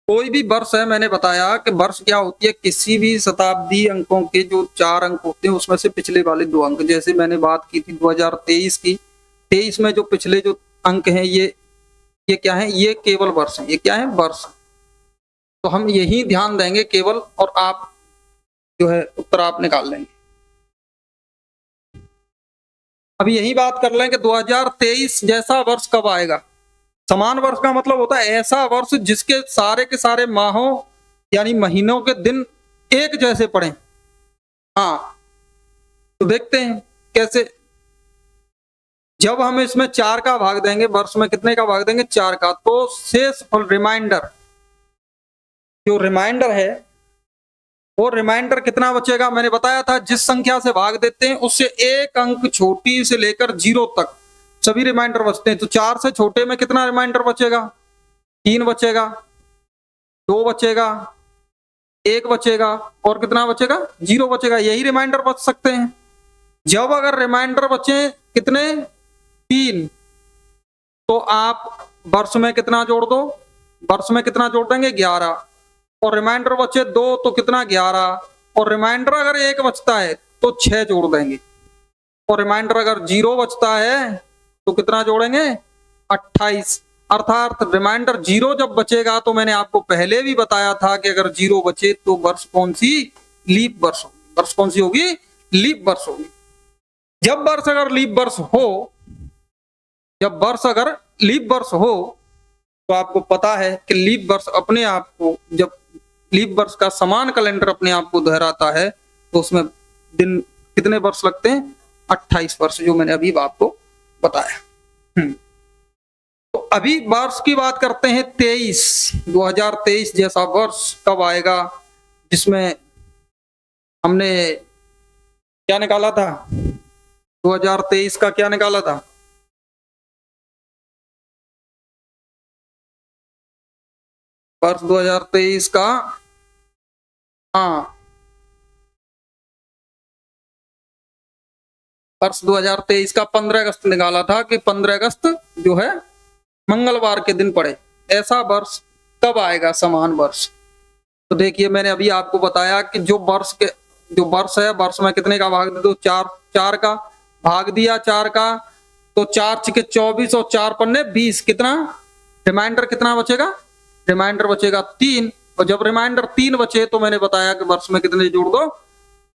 कोई भी वर्ष है। मैंने बताया कि वर्ष क्या होती है? किसी भी शताब्दी अंकों के जो 4 अंक होते हैं उसमें से पिछले वाले 2 अंक। जैसे मैंने बात की थी 2023 की, 23 में जो पिछले जो अंक हैं ये क्या है? ये केवल वर्ष है। ये क्या है? वर्ष। तो हम यही ध्यान देंगे केवल, और आप जो है उत्तर आप निकाल लेंगे। अभी यही बात कर लें कि 2023 जैसा वर्ष कब आएगा? समान वर्ष का मतलब होता है ऐसा वर्ष जिसके सारे के सारे माहों यानी महीनों के दिन एक जैसे पड़े। हाँ तो देखते हैं कैसे। जब हम इसमें 4 का भाग देंगे, वर्ष में कितने का भाग देंगे? 4 का, तो शेष रिमाइंडर, जो रिमाइंडर है वो रिमाइंडर कितना बचेगा? मैंने बताया था जिस संख्या से भाग देते हैं उससे 1 अंक छोटी से लेकर 0 तक सभी रिमाइंडर बचते हैं। तो 4 से छोटे में कितना रिमाइंडर बचेगा? 3 बचेगा, 2 बचेगा, 1 बचेगा और कितना बचेगा, 0 बचेगा। यही रिमाइंडर बच सकते हैं। जब अगर रिमाइंडर बचे कितने, 3, तो आप वर्ष में कितना जोड़ दो, वर्ष में कितना जोड़ देंगे, 11, और रिमाइंडर बचे 2 तो कितना, 11, और रिमाइंडर अगर 1 बचता है तो 6 जोड़ देंगे, और रिमाइंडर अगर 0 बचता है तो कितना जोड़ेंगे, 28। अर्थात रिमाइंडर 0 जब बचेगा, तो मैंने आपको पहले भी बताया था कि अगर 0 बचे तो वर्ष कौन सी, लीप वर्ष होगी। वर्ष कौन सी होगी, लीप वर्ष होगी। जब वर्ष अगर लीप वर्ष हो, जब वर्ष अगर लीप वर्ष हो, तो आपको पता है कि लीप वर्ष अपने आप को, जब लीप वर्ष का समान कैलेंडर अपने आप को दोहराता है, तो उसमें दिन कितने वर्ष लगते हैं, 28 वर्ष, जो मैंने अभी आपको बताया। तो अभी वर्ष की बात करते हैं 23, 2023 जैसा वर्ष कब आएगा, जिसमें हमने क्या निकाला था, 2023 का क्या निकाला था, वर्ष 2023 का, हाँ, वर्ष 2023 का 15 अगस्त निकाला था कि 15 अगस्त जो है मंगलवार के दिन पड़े। ऐसा वर्ष कब आएगा, समान वर्ष। तो देखिए, मैंने अभी आपको बताया कि जो वर्ष है, वर्ष में कितने का भाग दे दो, 4 का भाग दिया, 4 का, तो 4 छिके 24 और 4 पन्ने 20, कितना रिमाइंडर कितना बचेगा, रिमाइंडर बचेगा 3। और जब रिमाइंडर 3 बचे तो मैंने बताया कि वर्ष में कितने जोड़ दो,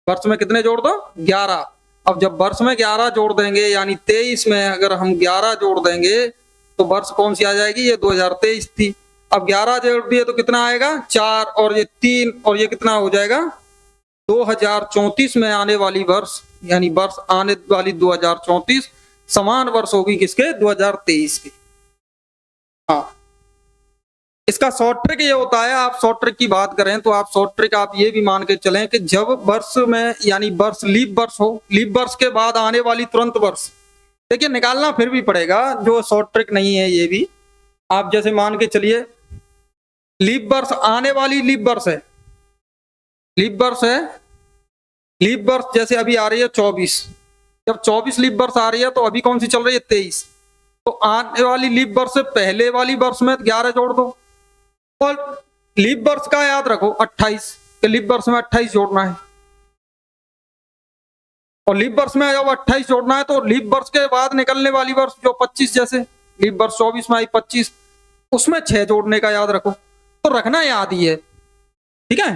वर्ष में कितने जोड़ दो, 11। अब जब वर्ष में 11 जोड़ देंगे, यानी 23 में अगर हम 11 जोड़ देंगे तो वर्ष कौन सी आ जाएगी, ये 2023 थी। अब 11 जोड़ दिए तो कितना आएगा, 4, और ये 3, और ये कितना हो जाएगा, 2034 में आने वाली वर्ष, यानी वर्ष आने वाली 2034 समान वर्ष होगी किसके, 2023 की। हाँ, इसका शॉर्ट ट्रिक ये होता है, आप शॉर्ट ट्रिक की बात करें तो आप शॉर्ट ट्रिक आप ये भी मान के चलें कि जब वर्ष में, यानी वर्ष लीप वर्ष हो, लीप वर्ष के बाद आने वाली तुरंत वर्ष, देखिए निकालना फिर भी पड़ेगा, जो शॉर्ट ट्रिक नहीं है ये भी। आप जैसे मान के चलिए, लीप वर्ष आने वाली लीप वर्ष है, लीप वर्ष है, लीप वर्ष जैसे अभी आ रही है 24, जब 24 लीप वर्ष आ रही है तो अभी कौन सी चल रही है, 23, तो आने वाली लीप वर्ष से पहले वाली वर्ष में 11 जोड़ दो, और लीप वर्ष का याद रखो 28, कि लीप वर्ष में 28 जोड़ना है, और लीप वर्ष में जब 28 जोड़ना है तो लीप वर्ष के बाद निकलने वाली वर्ष जो 25, जैसे लीप वर्ष 24 में आई 25, उसमें 6 जोड़ने का याद रखो। तो रखना याद ही है, ठीक है।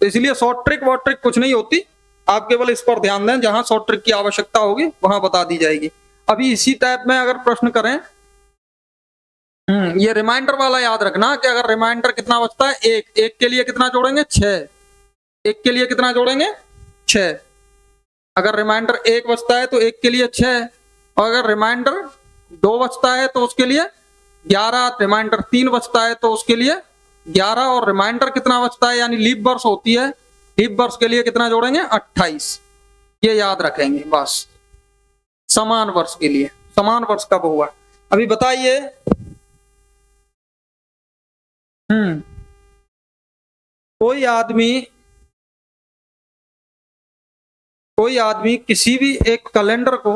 तो इसलिए शॉर्ट ट्रिक वॉट ट्रिक कुछ नहीं होती, आप केवल इस पर ध्यान दें, जहां शॉर्ट ट्रिक की आवश्यकता होगी वहां बता दी जाएगी। अभी इसी टाइप में अगर प्रश्न करें, ये रिमाइंडर वाला याद रखना कि अगर रिमाइंडर कितना बचता है, 1 के लिए कितना जोड़ेंगे, 6, 1 के लिए कितना जोड़ेंगे, 6। अगर रिमाइंडर 1 बचता है तो 1 के लिए 6, और अगर रिमाइंडर 2 बचता है तो उसके लिए 11, रिमाइंडर 3 बचता है तो उसके लिए 11, और रिमाइंडर कितना बचता है, यानी लीप वर्ष होती है, लीप वर्ष के लिए कितना जोड़ेंगे, 28। ये याद रखेंगे बस। समान वर्ष के लिए, समान वर्ष कब हुआ, अभी बताइए। कोई आदमी किसी भी एक कैलेंडर को,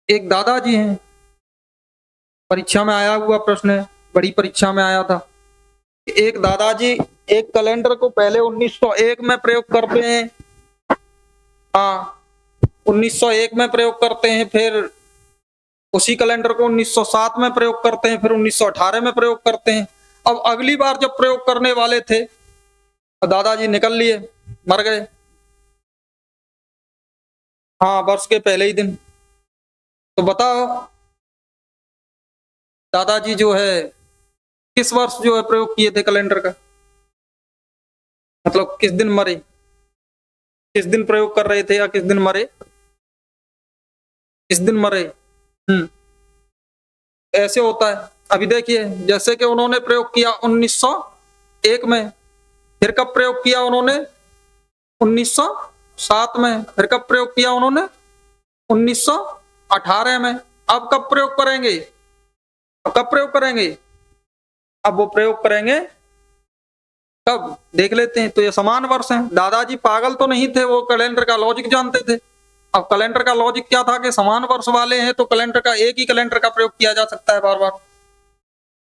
एक दादाजी हैं, परीक्षा में आया हुआ प्रश्न है, बड़ी परीक्षा में आया था, एक दादाजी एक कैलेंडर को पहले 1901 में प्रयोग करते हैं, हाँ 1901 में प्रयोग करते हैं, फिर उसी कैलेंडर को 1907 में प्रयोग करते हैं, फिर 1918 में प्रयोग करते हैं। अब अगली बार जब प्रयोग करने वाले थे तो दादाजी निकल लिए, मर गए, हाँ वर्ष के पहले ही दिन। तो बताओ दादाजी जो है किस वर्ष जो है प्रयोग किए थे कैलेंडर का, मतलब किस दिन मरे, किस दिन प्रयोग कर रहे थे या किस दिन मरे, किस दिन मरे। ऐसे होता है। अभी देखिए, जैसे कि उन्होंने प्रयोग किया 1901 में, फिर कब प्रयोग किया उन्होंने, 1907 में, फिर कब प्रयोग किया उन्होंने, 1918 में। अब कब प्रयोग करेंगे, अब कब प्रयोग करेंगे, अब वो प्रयोग करेंगे तब देख लेते हैं। तो ये समान वर्ष हैं। दादाजी पागल तो नहीं थे, वो कैलेंडर का लॉजिक जानते थे। अब कैलेंडर का लॉजिक क्या था कि समान वर्ष वाले हैं तो कैलेंडर का एक ही कैलेंडर का प्रयोग किया जा सकता है बार बार।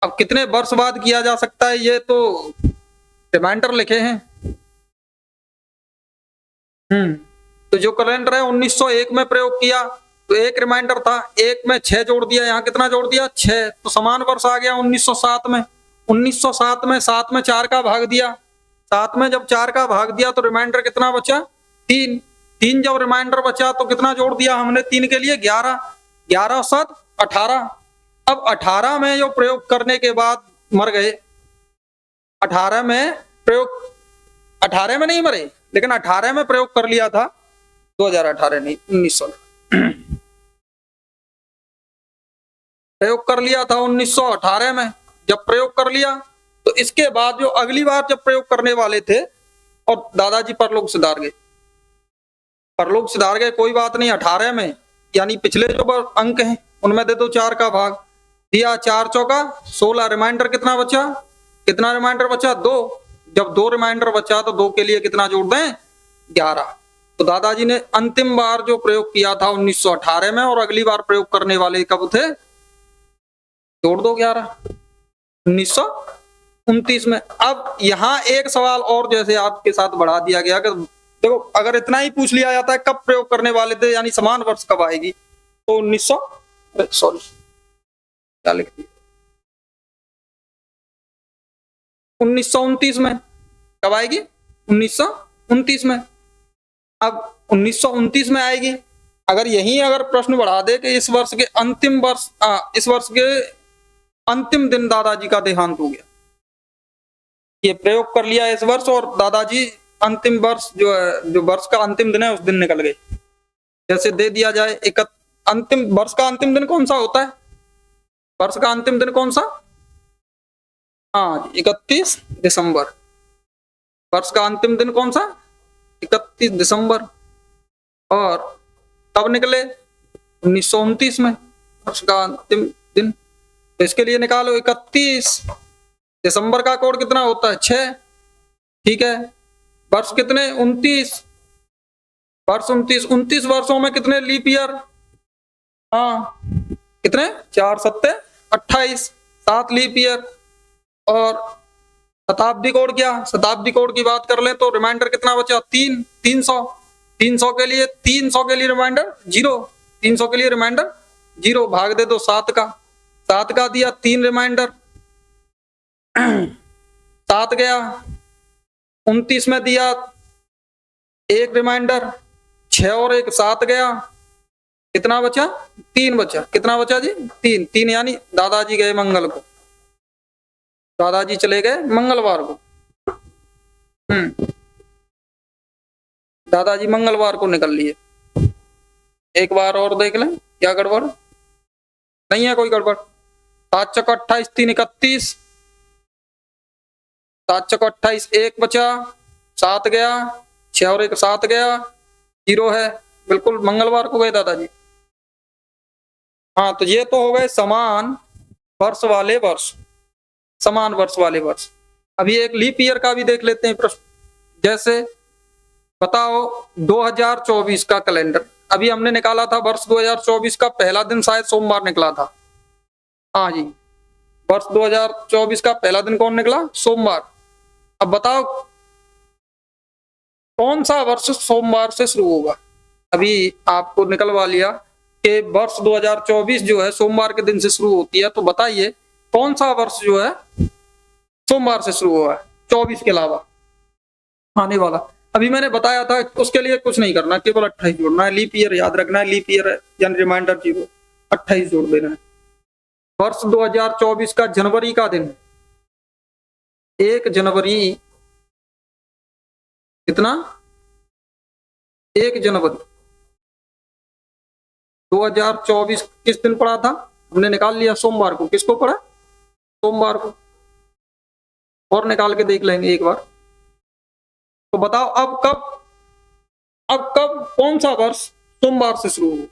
अब कितने वर्ष बाद किया जा सकता है ये तो रिमाइंडर लिखे हैं। तो जो कैलेंडर है 1901 में प्रयोग किया तो एक रिमाइंडर था, एक में 6 जोड़ दिया, यहाँ कितना जोड़ दिया 6, तो समान वर्ष आ गया 1907 में। 1907 में 7 में 4 का भाग दिया, 7 में जब 4 का भाग दिया तो रिमाइंडर कितना बचा 3। 3 जब रिमाइंडर बचा तो कितना जोड़ दिया हमने 3 के लिए 11, 11 और 7 18। अब 18 में जो प्रयोग करने के बाद मर गए, 18 में प्रयोग, 18 में नहीं मरे लेकिन 18 में प्रयोग कर लिया था, 2018 नहीं 1900 प्रयोग कर लिया था 1918 में। जब प्रयोग कर लिया तो इसके बाद जो अगली बार जब प्रयोग करने वाले थे और दादाजी परलोक सिधार गए, परलोक सिधार गए कोई बात नहीं, 18 में यानी पिछले जो अंक हैं उनमें दे दो 4 का भाग दिया, 4 चौका 16, रिमाइंडर कितना बचा, कितना रिमाइंडर बचा 2। जब 2 रिमाइंडर बचा तो 2 के लिए कितना जोड़ दें 11। तो दादाजी ने अंतिम बार जो प्रयोग किया था 1918 में और अगली बार प्रयोग करने वाले कब थे, जोड़ दो 11, 1929 में। अब यहाँ एक सवाल और जैसे आपके साथ बढ़ा दिया गया कि देखो अगर इतना ही पूछ लिया जाता है कब प्रयोग करने वाले थे यानी समान वर्ष कब आएगी, तो 1929 में कब आएगी, 1929 में। अब 1929 में आएगी। अगर यही अगर प्रश्न बढ़ा दे कि इस वर्ष के अंतिम वर्ष, इस वर्ष के अंतिम दिन दादाजी का देहांत हो गया, ये प्रयोग कर लिया इस वर्ष और दादाजी अंतिम वर्ष जो है, जो वर्ष का अंतिम दिन है उस दिन निकल गए, जैसे दे दिया जाए अंतिम वर्ष का अंतिम दिन कौन सा होता है, वर्ष का अंतिम दिन कौन सा, हाँ 31 दिसंबर। वर्ष का अंतिम दिन कौन सा 31 दिसंबर। और कब निकले 1929 में वर्ष का अंतिम दिन। तो इसके लिए निकालो 31 दिसंबर का कोड कितना होता है 6, ठीक है। वर्ष कितने 29, वर्ष 29 वर्षों में कितने लीप ईयर, हाँ कितने 4 सत्ते 28, 7 लीप ईयर। और शताब्दी कोड क्या, शताब्दी कोड की बात कर ले तो रिमाइंडर कितना बचा 3, 300 के लिए, 300 के लिए रिमाइंडर 0, 300 के लिए रिमाइंडर 0, भाग दे दो 7 का, 7 का दिया 3 रिमाइंडर 7 गया। 29 में दिया 1 रिमाइंडर 6 और 1 7 गया, कितना बचा 3 बचा, कितना बचा जी 3 यानी दादाजी गए मंगल को, दादाजी चले गए मंगलवार को। दादाजी मंगलवार को निकल लिए। एक बार और देख लें क्या गड़बड़, नहीं है कोई गड़बड़। 7 चौका 28, 3 31, 7 चौका 28, 1 बचा, 7 गया, 6 और 1 7 गया, 0 है, बिल्कुल मंगलवार को गए दादाजी। हाँ तो ये तो हो गए समान वर्ष वाले वर्ष, समान वर्ष वाले वर्ष। अभी एक लीप ईयर का भी देख लेते हैं प्रश्न। जैसे बताओ 2024 का कैलेंडर, अभी हमने निकाला था वर्ष 2024 का पहला दिन शायद सोमवार निकला था, हाँ जी वर्ष 2024 का पहला दिन कौन निकला, सोमवार। अब बताओ कौन सा वर्ष सोमवार से शुरू होगा। अभी आपको निकलवा लिया कि वर्ष 2024 जो है सोमवार के दिन से शुरू होती है, तो बताइए कौन सा वर्ष जो है सोमवार से शुरू हुआ है 24 के अलावा आने वाला। अभी मैंने बताया था उसके लिए कुछ नहीं करना, केवल 28 जोड़ना है, लीप ईयर याद रखना है, लीप ईयर यानी रिमाइंडर 0, 28 जोड़ देना है। वर्ष 2024 का जनवरी का दिन 1 जनवरी, कितना 1 जनवरी 2024 किस दिन पड़ा था, हमने निकाल लिया सोमवार को। किसको पड़ा, सोमवार को। और निकाल के देख लेंगे एक बार। तो बताओ अब कब कौन सा वर्ष सोमवार से शुरू हो,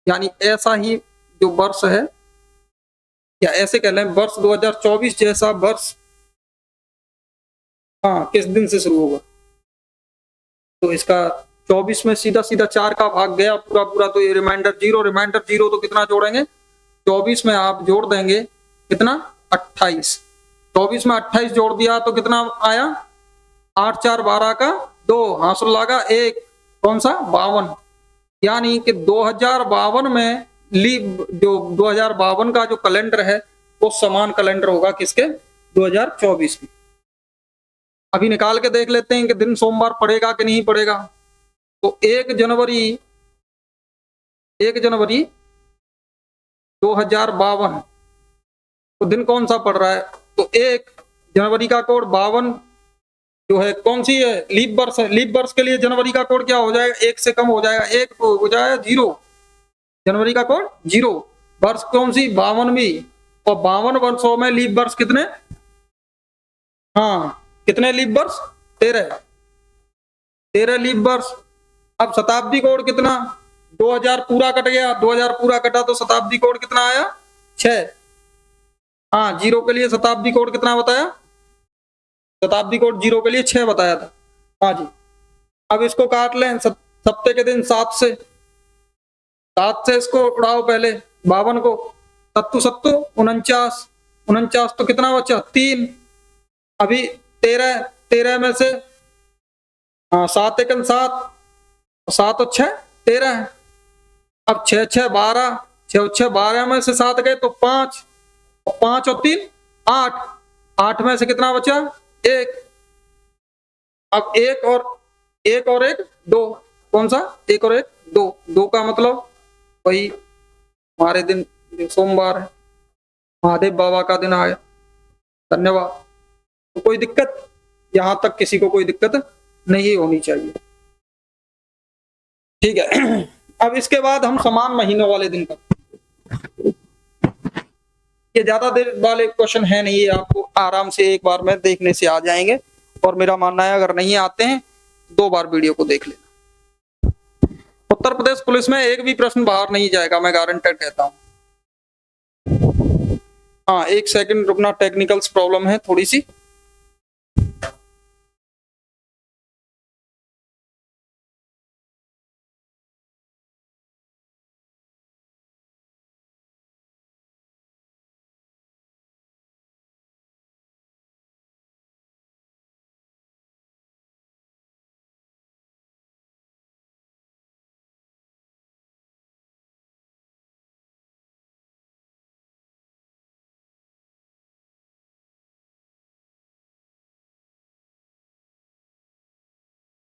यानी ऐसा ही जो वर्ष है, या ऐसे कह लें वर्ष 2024 जैसा वर्ष हाँ किस दिन से शुरू होगा। तो इसका 24 में सीधा सीधा 4 का भाग गया पूरा पूरा, तो ये रिमाइंडर जीरो तो कितना जोड़ेंगे, 24 में आप जोड़ देंगे कितना 28, 24 में 28 जोड़ दिया तो कितना आया 8 4 12 का 2, हासिल लगा 1, कौन सा 52। यानी कि 2052 में लीप जो 2052 का जो कैलेंडर है वो समान कैलेंडर होगा किसके 2024 की। अभी निकाल के देख लेते हैं कि दिन सोमवार पड़ेगा कि नहीं पड़ेगा। तो 1 जनवरी 2052 तो दिन कौन सा पड़ रहा है, तो 1 जनवरी का कोड 52 जो है कौन सी है लीप वर्ष है। लीप वर्ष के लिए जनवरी का कोड क्या हो जाएगा, 1 से कम हो जाएगा, 1 हो जाएगा 0, जनवरी का कोड 0। वर्ष कौन सी 52वीं, और 52 वर्षों में लीप वर्ष कितने, हाँ कितने लीप वर्ष 13 लीप वर्ष। अब शताब्दी कोड कितना 2000 पूरा कट गया, 2000 पूरा कटा तो शताब्दी कोड कितना आया 6। हाँ 0 के लिए शताब्दी कोड कितना बताया, शताब्दी कोड 0 के लिए 6 बताया था। हाँ जी, अब इसको काट लें सप्ते के दिन 7 से इसको उड़ाओ पहले 52 को, सत्तू सत्तू 49 तो कितना बचा 3। अभी 13 में से हाँ 7 एकम 7, 7 और 6 13। अब 6 6 12, 6 6 12 में से 7 गए तो 5, 5 और 3 8, 8 में से कितना बचा 1। अब 1 और 1 2, कौन सा 1 और 1 2, 2 का मतलब वही हमारे दिन जो सोमवार है, महादेव बाबा का दिन आया। धन्यवाद। तो कोई दिक्कत, यहां तक किसी को कोई दिक्कत नहीं होनी चाहिए, ठीक है। अब इसके बाद हम समान महीनों वाले दिन का, ये ज्यादा देर वाले क्वेश्चन है नहीं, ये आपको आराम से एक बार में देखने से आ जाएंगे, और मेरा मानना है अगर नहीं आते हैं 2 बार वीडियो को देख लेना। उत्तर प्रदेश पुलिस में एक भी प्रश्न बाहर नहीं जाएगा, मैं गारंटेड कहता हूं। हाँ 1 सेकंड रुकना, टेक्निकल प्रॉब्लम है थोड़ी सी।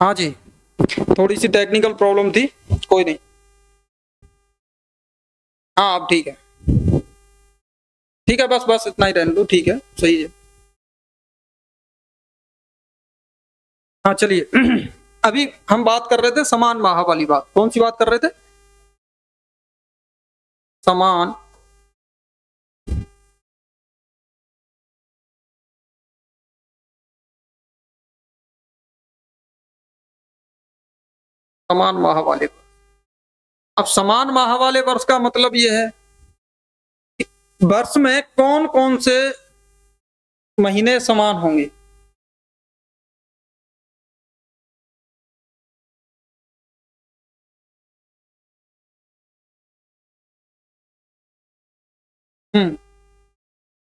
हाँ जी, थोड़ी सी टेक्निकल प्रॉब्लम थी, कोई नहीं। हाँ अब ठीक है, ठीक है, बस इतना ही रहने दो, ठीक है सही है। हाँ चलिए, अभी हम बात कर रहे थे समान माह वाली बात, कौन सी बात कर रहे थे, समान माह वाले। अब समान माह वाले वर्ष का मतलब यह है कि वर्ष में कौन कौन से महीने समान होंगे।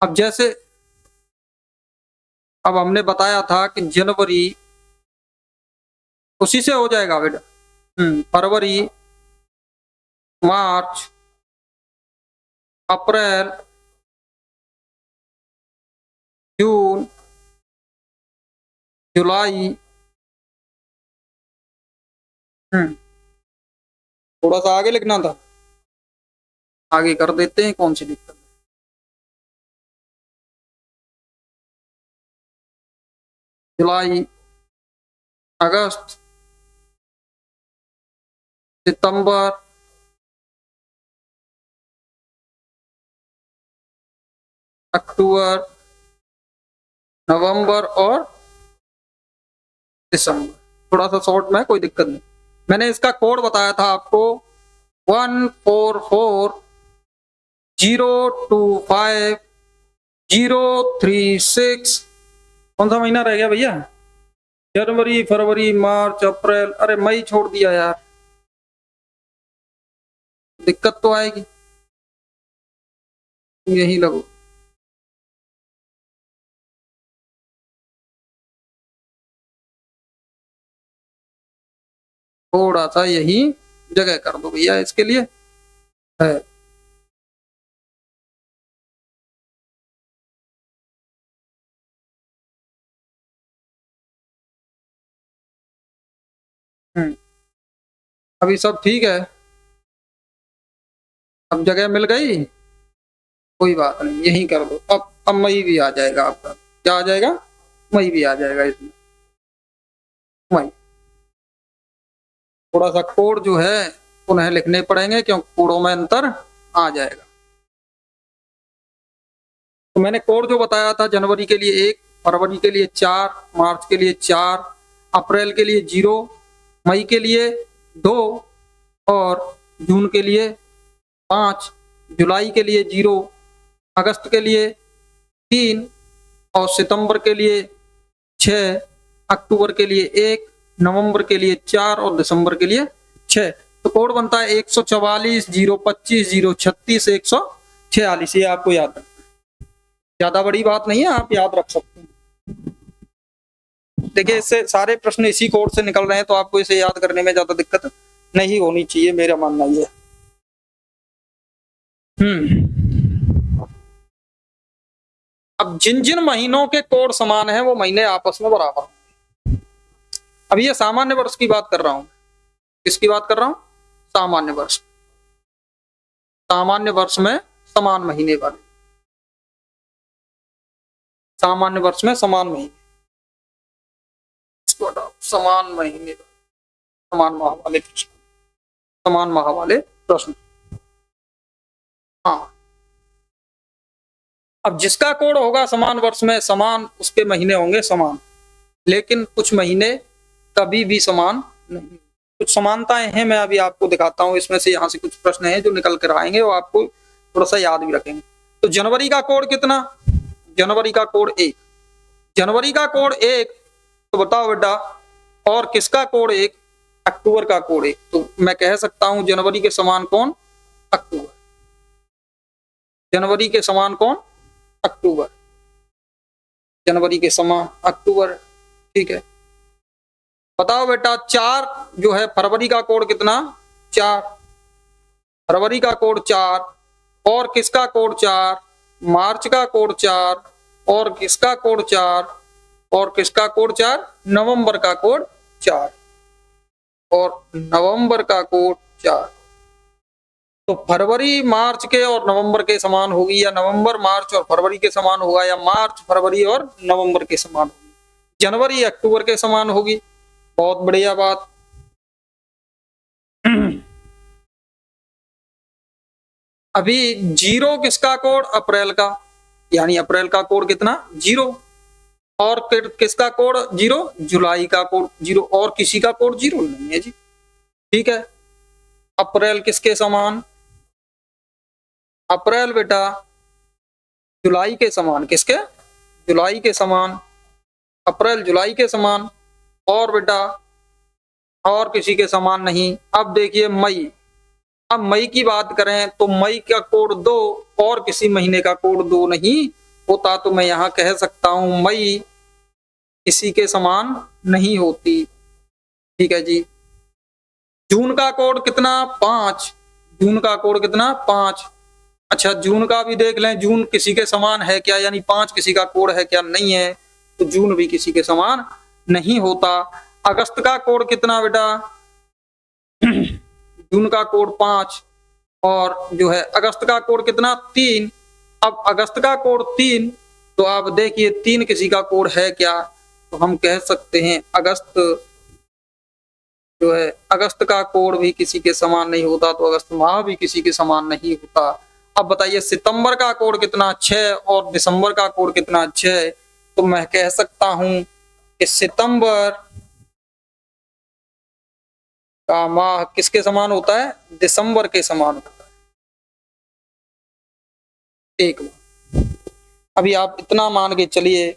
अब जैसे अब हमने बताया था कि जनवरी उसी से हो जाएगा बेटा, फरवरी, मार्च, अप्रैल, जून, जुलाई, थोड़ा सा आगे लिखना था, आगे कर देते हैं, कौन सी दिक्कत है। जुलाई, अगस्त, सितंबर, अक्टूबर, नवंबर और दिसंबर। थोड़ा सा शॉर्ट में, कोई दिक्कत नहीं। मैंने इसका कोड बताया था आपको 144025036 कौन सा महीना रह गया भैया? जनवरी, फरवरी, मार्च, अप्रैल, अरे मई छोड़ दिया यार, दिक्कत तो आएगी। यही लगो, थोड़ा सा यही जगह कर दो भैया इसके लिए है। अभी सब ठीक है, अब जगह मिल गई, कोई बात नहीं, यही कर दो। अब मई भी आ जाएगा आपका, क्या आ जाएगा? मई भी आ जाएगा इसमें, मई। थोड़ा सा कोड जो है पुनः लिखने पड़ेंगे क्योंकि कोडों में अंतर आ जाएगा। तो मैंने कोड जो बताया था, जनवरी के लिए 1, फरवरी के लिए 4, मार्च के लिए 4, अप्रैल के लिए 0, मई के लिए 2 और जून के लिए 5, जुलाई के लिए 0, अगस्त के लिए 3 और सितंबर के लिए 6, अक्टूबर के लिए 1, नवंबर के लिए 4 और दिसंबर के लिए 6। तो कोड बनता है 144 025 036 146। ये आपको याद रखना, ज्यादा बड़ी बात नहीं है, आप याद रख सकते हैं। देखिए इससे सारे प्रश्न इसी कोड से निकल रहे हैं, तो आपको इसे याद करने में ज्यादा दिक्कत नहीं होनी चाहिए, मेरा मानना ये। अब जिन जिन महीनों के कोड समान है वो महीने आपस में बराबर। अब ये सामान्य वर्ष की बात कर रहा हूं, किसकी बात कर रहा हूं? सामान्य वर्ष। सामान्य वर्ष में समान महीने वाले, सामान्य वर्ष में समान महीने, समान महीने, समान माह वाले प्रश्न, समान माह वाले प्रश्न। हाँ, अब जिसका कोड होगा समान वर्ष में समान, उसके महीने होंगे समान, लेकिन कुछ महीने कभी भी समान नहीं। कुछ समानताएं हैं, मैं अभी आपको दिखाता हूं, इसमें से यहां से कुछ प्रश्न हैं जो निकल कर आएंगे, वो आपको थोड़ा सा याद भी रखेंगे। तो जनवरी का कोड कितना? जनवरी का कोड 1, जनवरी का कोड 1। तो बताओ बेटा, और किसका कोड 1? अक्टूबर का कोड 1। तो मैं कह सकता हूं जनवरी के समान कौन? अक्टूबर। जनवरी के समान कौन? अक्टूबर। जनवरी के समान अक्टूबर, ठीक है। बताओ बेटा, 4 जो है फरवरी का कोड कितना? 4, फरवरी का कोड 4, और किसका कोड 4? मार्च का कोड 4, और किसका कोड 4? और किसका कोड 4? नवंबर का कोड 4, और नवंबर का कोड 4। तो फरवरी मार्च के और नवंबर के समान होगी, या नवंबर मार्च और फरवरी के समान होगा, या मार्च फरवरी और नवंबर के समान होगी। जनवरी अक्टूबर के समान होगी। बहुत बढ़िया बात। अभी 0 किसका कोड? अप्रैल का, यानी अप्रैल का कोड कितना? 0। और किसका कोड 0? जुलाई का कोड 0, और किसी का कोड 0 नहीं है जी, ठीक है। अप्रैल किसके समान? अप्रैल बेटा जुलाई के समान। किसके? जुलाई के समान। अप्रैल जुलाई के समान, और बेटा और किसी के समान नहीं। अब देखिए मई, अब मई की बात करें तो मई का कोड 2, और किसी महीने का कोड 2 नहीं होता, तो मैं यहां कह सकता हूं मई किसी के समान नहीं होती, ठीक है जी। जून का कोड कितना? 5। जून का कोड कितना? 5। अच्छा, जून का भी देख लें, जून किसी के समान है क्या? यानी 5 किसी का कोड है क्या? नहीं है, तो जून भी किसी के समान नहीं होता। अगस्त का कोड कितना बेटा? जून का कोड 5, और जो है अगस्त का कोड कितना? 3। अब अगस्त का कोड 3, तो आप देखिए 3 किसी का कोड है क्या? तो हम कह सकते हैं अगस्त जो है, अगस्त का कोड भी किसी के समान नहीं होता, तो अगस्त माह भी किसी के समान नहीं होता। अब बताइए सितंबर का कोड कितना? 6, और दिसंबर का कोड कितना? 6। तो मैं कह सकता हूं कि सितंबर का माह किसके समान होता है? दिसंबर के समान होता है, एक माह। अभी आप इतना मान के चलिए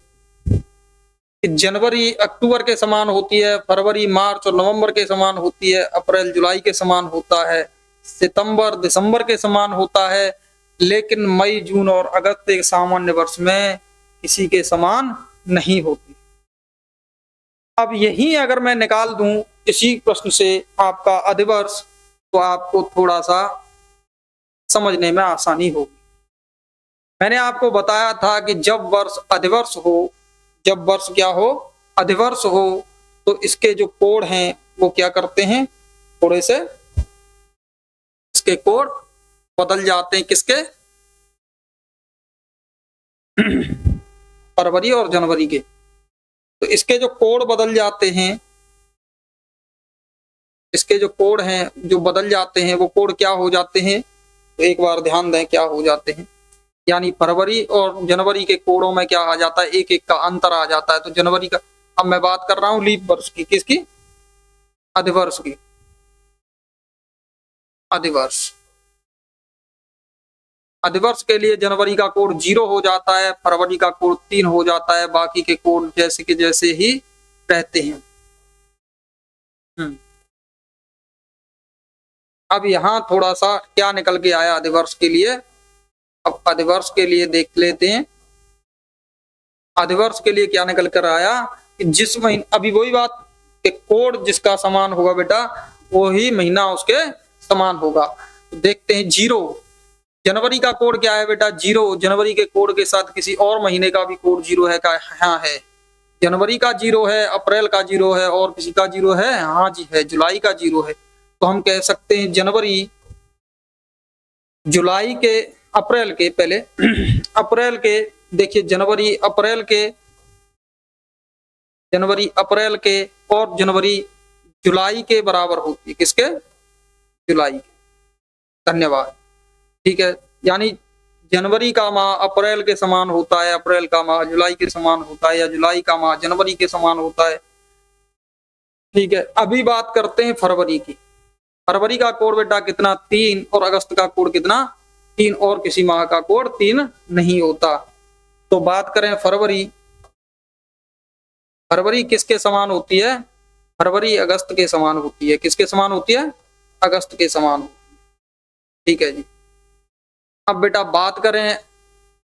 कि जनवरी अक्टूबर के समान होती है, फरवरी मार्च और नवंबर के समान होती है, अप्रैल जुलाई के समान होता है, सितंबर दिसंबर के समान होता है, लेकिन मई जून और अगस्त एक सामान्य वर्ष में किसी के समान नहीं होती। अब यही अगर मैं निकाल दूं इसी प्रश्न से आपका अधिवर्ष, तो आपको थोड़ा सा समझने में आसानी होगी। मैंने आपको बताया था कि जब वर्ष अधिवर्ष हो, जब वर्ष क्या हो, अधिवर्ष हो, तो इसके जो कोड हैं वो क्या करते हैं, थोड़े से इसके कोड बदल जाते हैं। किसके? फरवरी और जनवरी के। तो इसके जो कोड बदल जाते हैं, इसके जो कोड हैं जो बदल जाते हैं, वो कोड क्या हो जाते हैं, तो एक बार ध्यान दें क्या हो जाते हैं। यानी फरवरी और जनवरी के कोडों में क्या आ जाता है, एक एक का अंतर आ जाता है। तो जनवरी का, अब मैं बात कर रहा हूं लीप वर्ष की, किसकी? अधिवर्ष की। अधिवर्ष, अधिवर्ष के लिए जनवरी का कोड 0 हो जाता है, फरवरी का कोड 3 हो जाता है, बाकी के कोड जैसे के जैसे ही रहते हैं। अब यहाँ थोड़ा सा क्या निकल के आया अधिवर्ष के लिए। अब अधिवर्ष के लिए देख लेते हैं, अधिवर्ष के लिए क्या निकल कर आया कि जिस महीने, अभी वही बात कि कोड जिसका समान होगा बेटा वही महीना उसके समान होगा। तो देखते हैं 0, जनवरी का कोड क्या है बेटा, 0। जनवरी के कोड के साथ किसी और महीने का भी कोड 0 है का? हाँ है। जनवरी का 0 है, अप्रैल का 0 है, और किसी का 0 है? हाँ जी है, जुलाई का 0 है। तो हम कह सकते हैं जनवरी, जुलाई के, अप्रैल के, पहले अप्रैल के, देखिए जनवरी अप्रैल के, जनवरी अप्रैल के और जनवरी जुलाई के बराबर होती है। किसके? जुलाई के। धन्यवाद। ठीक है, यानी जनवरी का माह अप्रैल के समान होता है, अप्रैल का माह जुलाई के समान होता है, या जुलाई का माह जनवरी के समान होता है। ठीक है, अभी बात करते हैं फरवरी की। फरवरी का कोड बेटा कितना? 3, और अगस्त का कोड कितना? 3, और किसी माह का कोड 3 नहीं होता। तो बात करें फरवरी, फरवरी किसके समान होती है? फरवरी अगस्त के समान होती है। किसके समान होती है? अगस्त के समान होती है। ठीक है जी। अब बेटा बात करें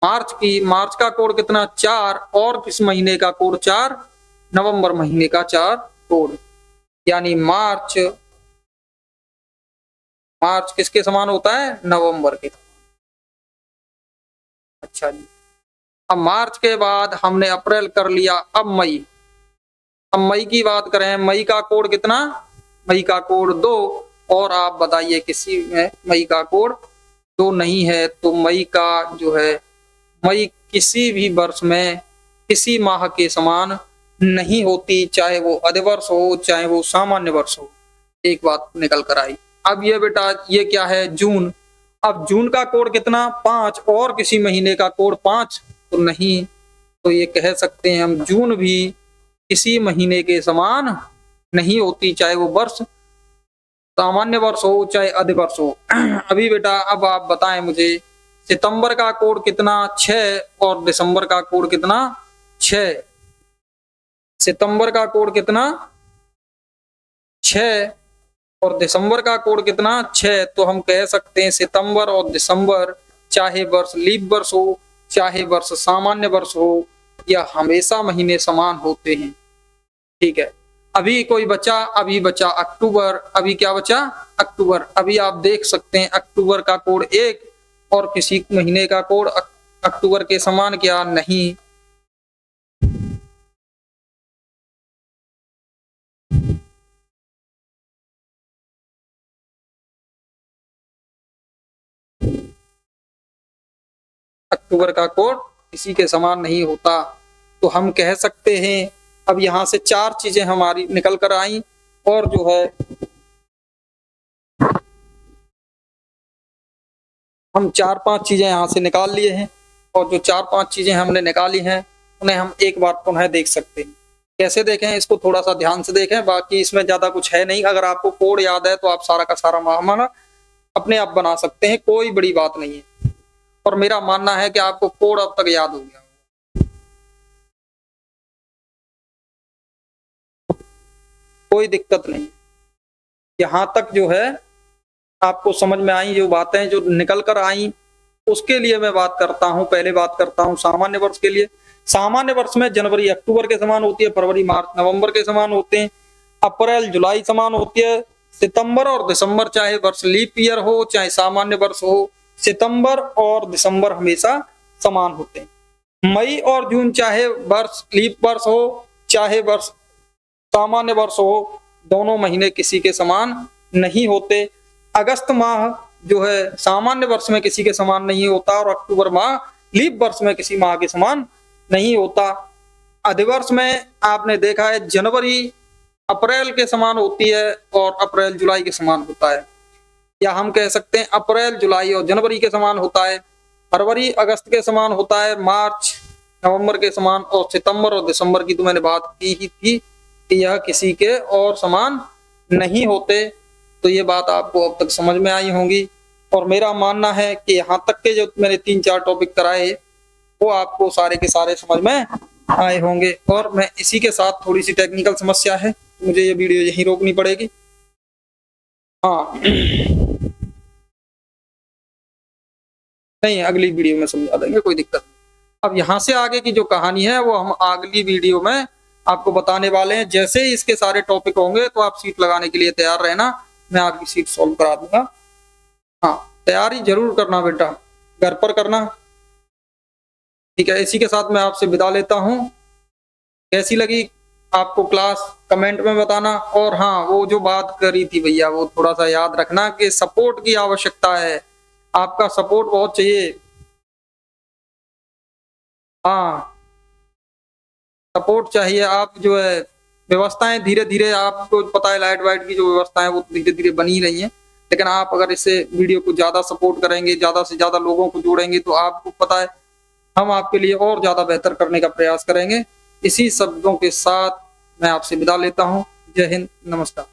मार्च की, मार्च का कोड कितना? 4, और किस महीने का कोड? 4, नवंबर महीने का 4 कोड। यानी मार्च, मार्च किसके समान होता है? नवंबर के। अच्छा जी। अब मार्च के बाद हमने अप्रैल कर लिया, अब मई। अब मई की बात करें, मई का कोड कितना? मई का कोड 2, और आप बताइए किसी में मई का कोड 2 नहीं है। तो मई का जो है, मई किसी भी वर्ष में किसी माह के समान नहीं होती, चाहे वो अधिवर्ष हो चाहे वो सामान्य वर्ष हो। एक बात निकल कर आई। अब ये बेटा ये क्या है? जून। अब जून का कोड कितना? 5, और किसी महीने का कोड 5 तो नहीं। तो ये कह सकते हैं हम जून भी किसी महीने के समान नहीं होती, चाहे वो वर्ष सामान्य वर्ष हो चाहे अधिवर्ष हो। अभी बेटा अब आप बताएं मुझे, सितंबर का कोड कितना? 6, और दिसंबर का कोड कितना? 6। सितंबर का कोड कितना? 6, और दिसंबर का कोड कितना? 6। तो हम कह सकते हैं सितंबर और दिसंबर, चाहे वर्ष लीप वर्ष हो चाहे वर्ष सामान्य वर्ष हो, या हमेशा महीने समान होते हैं। ठीक है, अभी कोई बचा, अभी बचा अक्टूबर। अभी क्या बचा? अक्टूबर। अभी आप देख सकते हैं अक्टूबर का कोड 1, और किसी महीने का कोड अक्टूबर के समान क्या नहीं। अक्टूबर का कोड किसी के समान नहीं होता। तो हम कह सकते हैं, अब यहां से 4 चीजें हमारी निकल कर आई, और जो है हम 4-5 चीजें यहां से निकाल लिए हैं, और जो 4-5 चीजें हमने निकाली हैं उन्हें हम एक बार पुनः देख सकते हैं। कैसे देखें इसको थोड़ा सा ध्यान से देखें, बाकी इसमें ज्यादा कुछ है नहीं। अगर आपको कोड याद है तो आप सारा का सारा माना अपने आप बना सकते हैं, कोई बड़ी बात नहीं है। और मेरा मानना है कि आपको कोड अब तक याद हो गया। कोई दिक्कत नहीं। यहाँ तक जो है आपको समझ में आई जो बातें जो निकल कर आई, उसके लिए मैं बात करता हूं। पहले बात करता हूं सामान्य वर्ष के लिए। सामान्य वर्ष में जनवरी अक्टूबर के समान होती है, फरवरी मार्च नवंबर के समान होते हैं, अप्रैल जुलाई समान होती है, सितंबर और दिसंबर, चाहे वर्ष लीप ईयर हो चाहे सामान्य वर्ष हो, सितंबर और दिसंबर हमेशा समान होते हैं। मई और जून चाहे वर्ष लीप वर्ष हो चाहे वर्ष सामान्य वर्ष हो, दोनों महीने किसी के समान नहीं होते। अगस्त माह जो है सामान्य वर्ष में किसी के समान नहीं होता और अक्टूबर माह लीप वर्ष में किसी माह के समान नहीं होता। अधिवर्ष में आपने देखा है जनवरी अप्रैल के समान होती है और अप्रैल जुलाई के समान होता है, या हम कह सकते हैं अप्रैल जुलाई और जनवरी के समान होता है, फरवरी अगस्त के समान होता है, मार्च नवंबर के समान, और सितंबर और दिसंबर की तो मैंने बात की ही थी कि यह किसी के और समान नहीं होते। तो ये बात आपको अब तक समझ में आई होंगी और मेरा मानना है कि यहाँ तक के जो मैंने 3-4 टॉपिक कराए वो आपको सारे के सारे समझ में आए होंगे। और मैं इसी के साथ थोड़ी सी टेक्निकल समस्या है तो मुझे ये वीडियो यहीं रोकनी पड़ेगी। हाँ नहीं, अगली वीडियो में समझा देंगे, कोई दिक्कत नहीं। अब यहाँ से आगे की जो कहानी है वो हम अगली वीडियो में आपको बताने वाले हैं। जैसे ही इसके सारे टॉपिक होंगे तो आप सीट लगाने के लिए तैयार रहना, मैं आपकी सीट सॉल्व करा दूंगा। हाँ, तैयारी जरूर करना बेटा, घर पर करना, ठीक है। इसी के साथ मैं आपसे विदा लेता हूँ। कैसी लगी आपको क्लास कमेंट में बताना। और हाँ, वो जो बात करी थी भैया वो थोड़ा सा याद रखना कि सपोर्ट की आवश्यकता है, आपका सपोर्ट बहुत चाहिए। हाँ, सपोर्ट चाहिए। आप जो है व्यवस्थाएं धीरे धीरे, आपको पता है लाइट वाइट की जो व्यवस्था है वो धीरे धीरे बनी रही है, लेकिन आप अगर इसे वीडियो को ज्यादा सपोर्ट करेंगे, ज्यादा से ज्यादा लोगों को जोड़ेंगे तो आपको पता है हम आपके लिए और ज्यादा बेहतर करने का प्रयास करेंगे। इसी शब्दों के साथ मैं आपसे विदा लेता हूँ। जय हिंद, नमस्कार।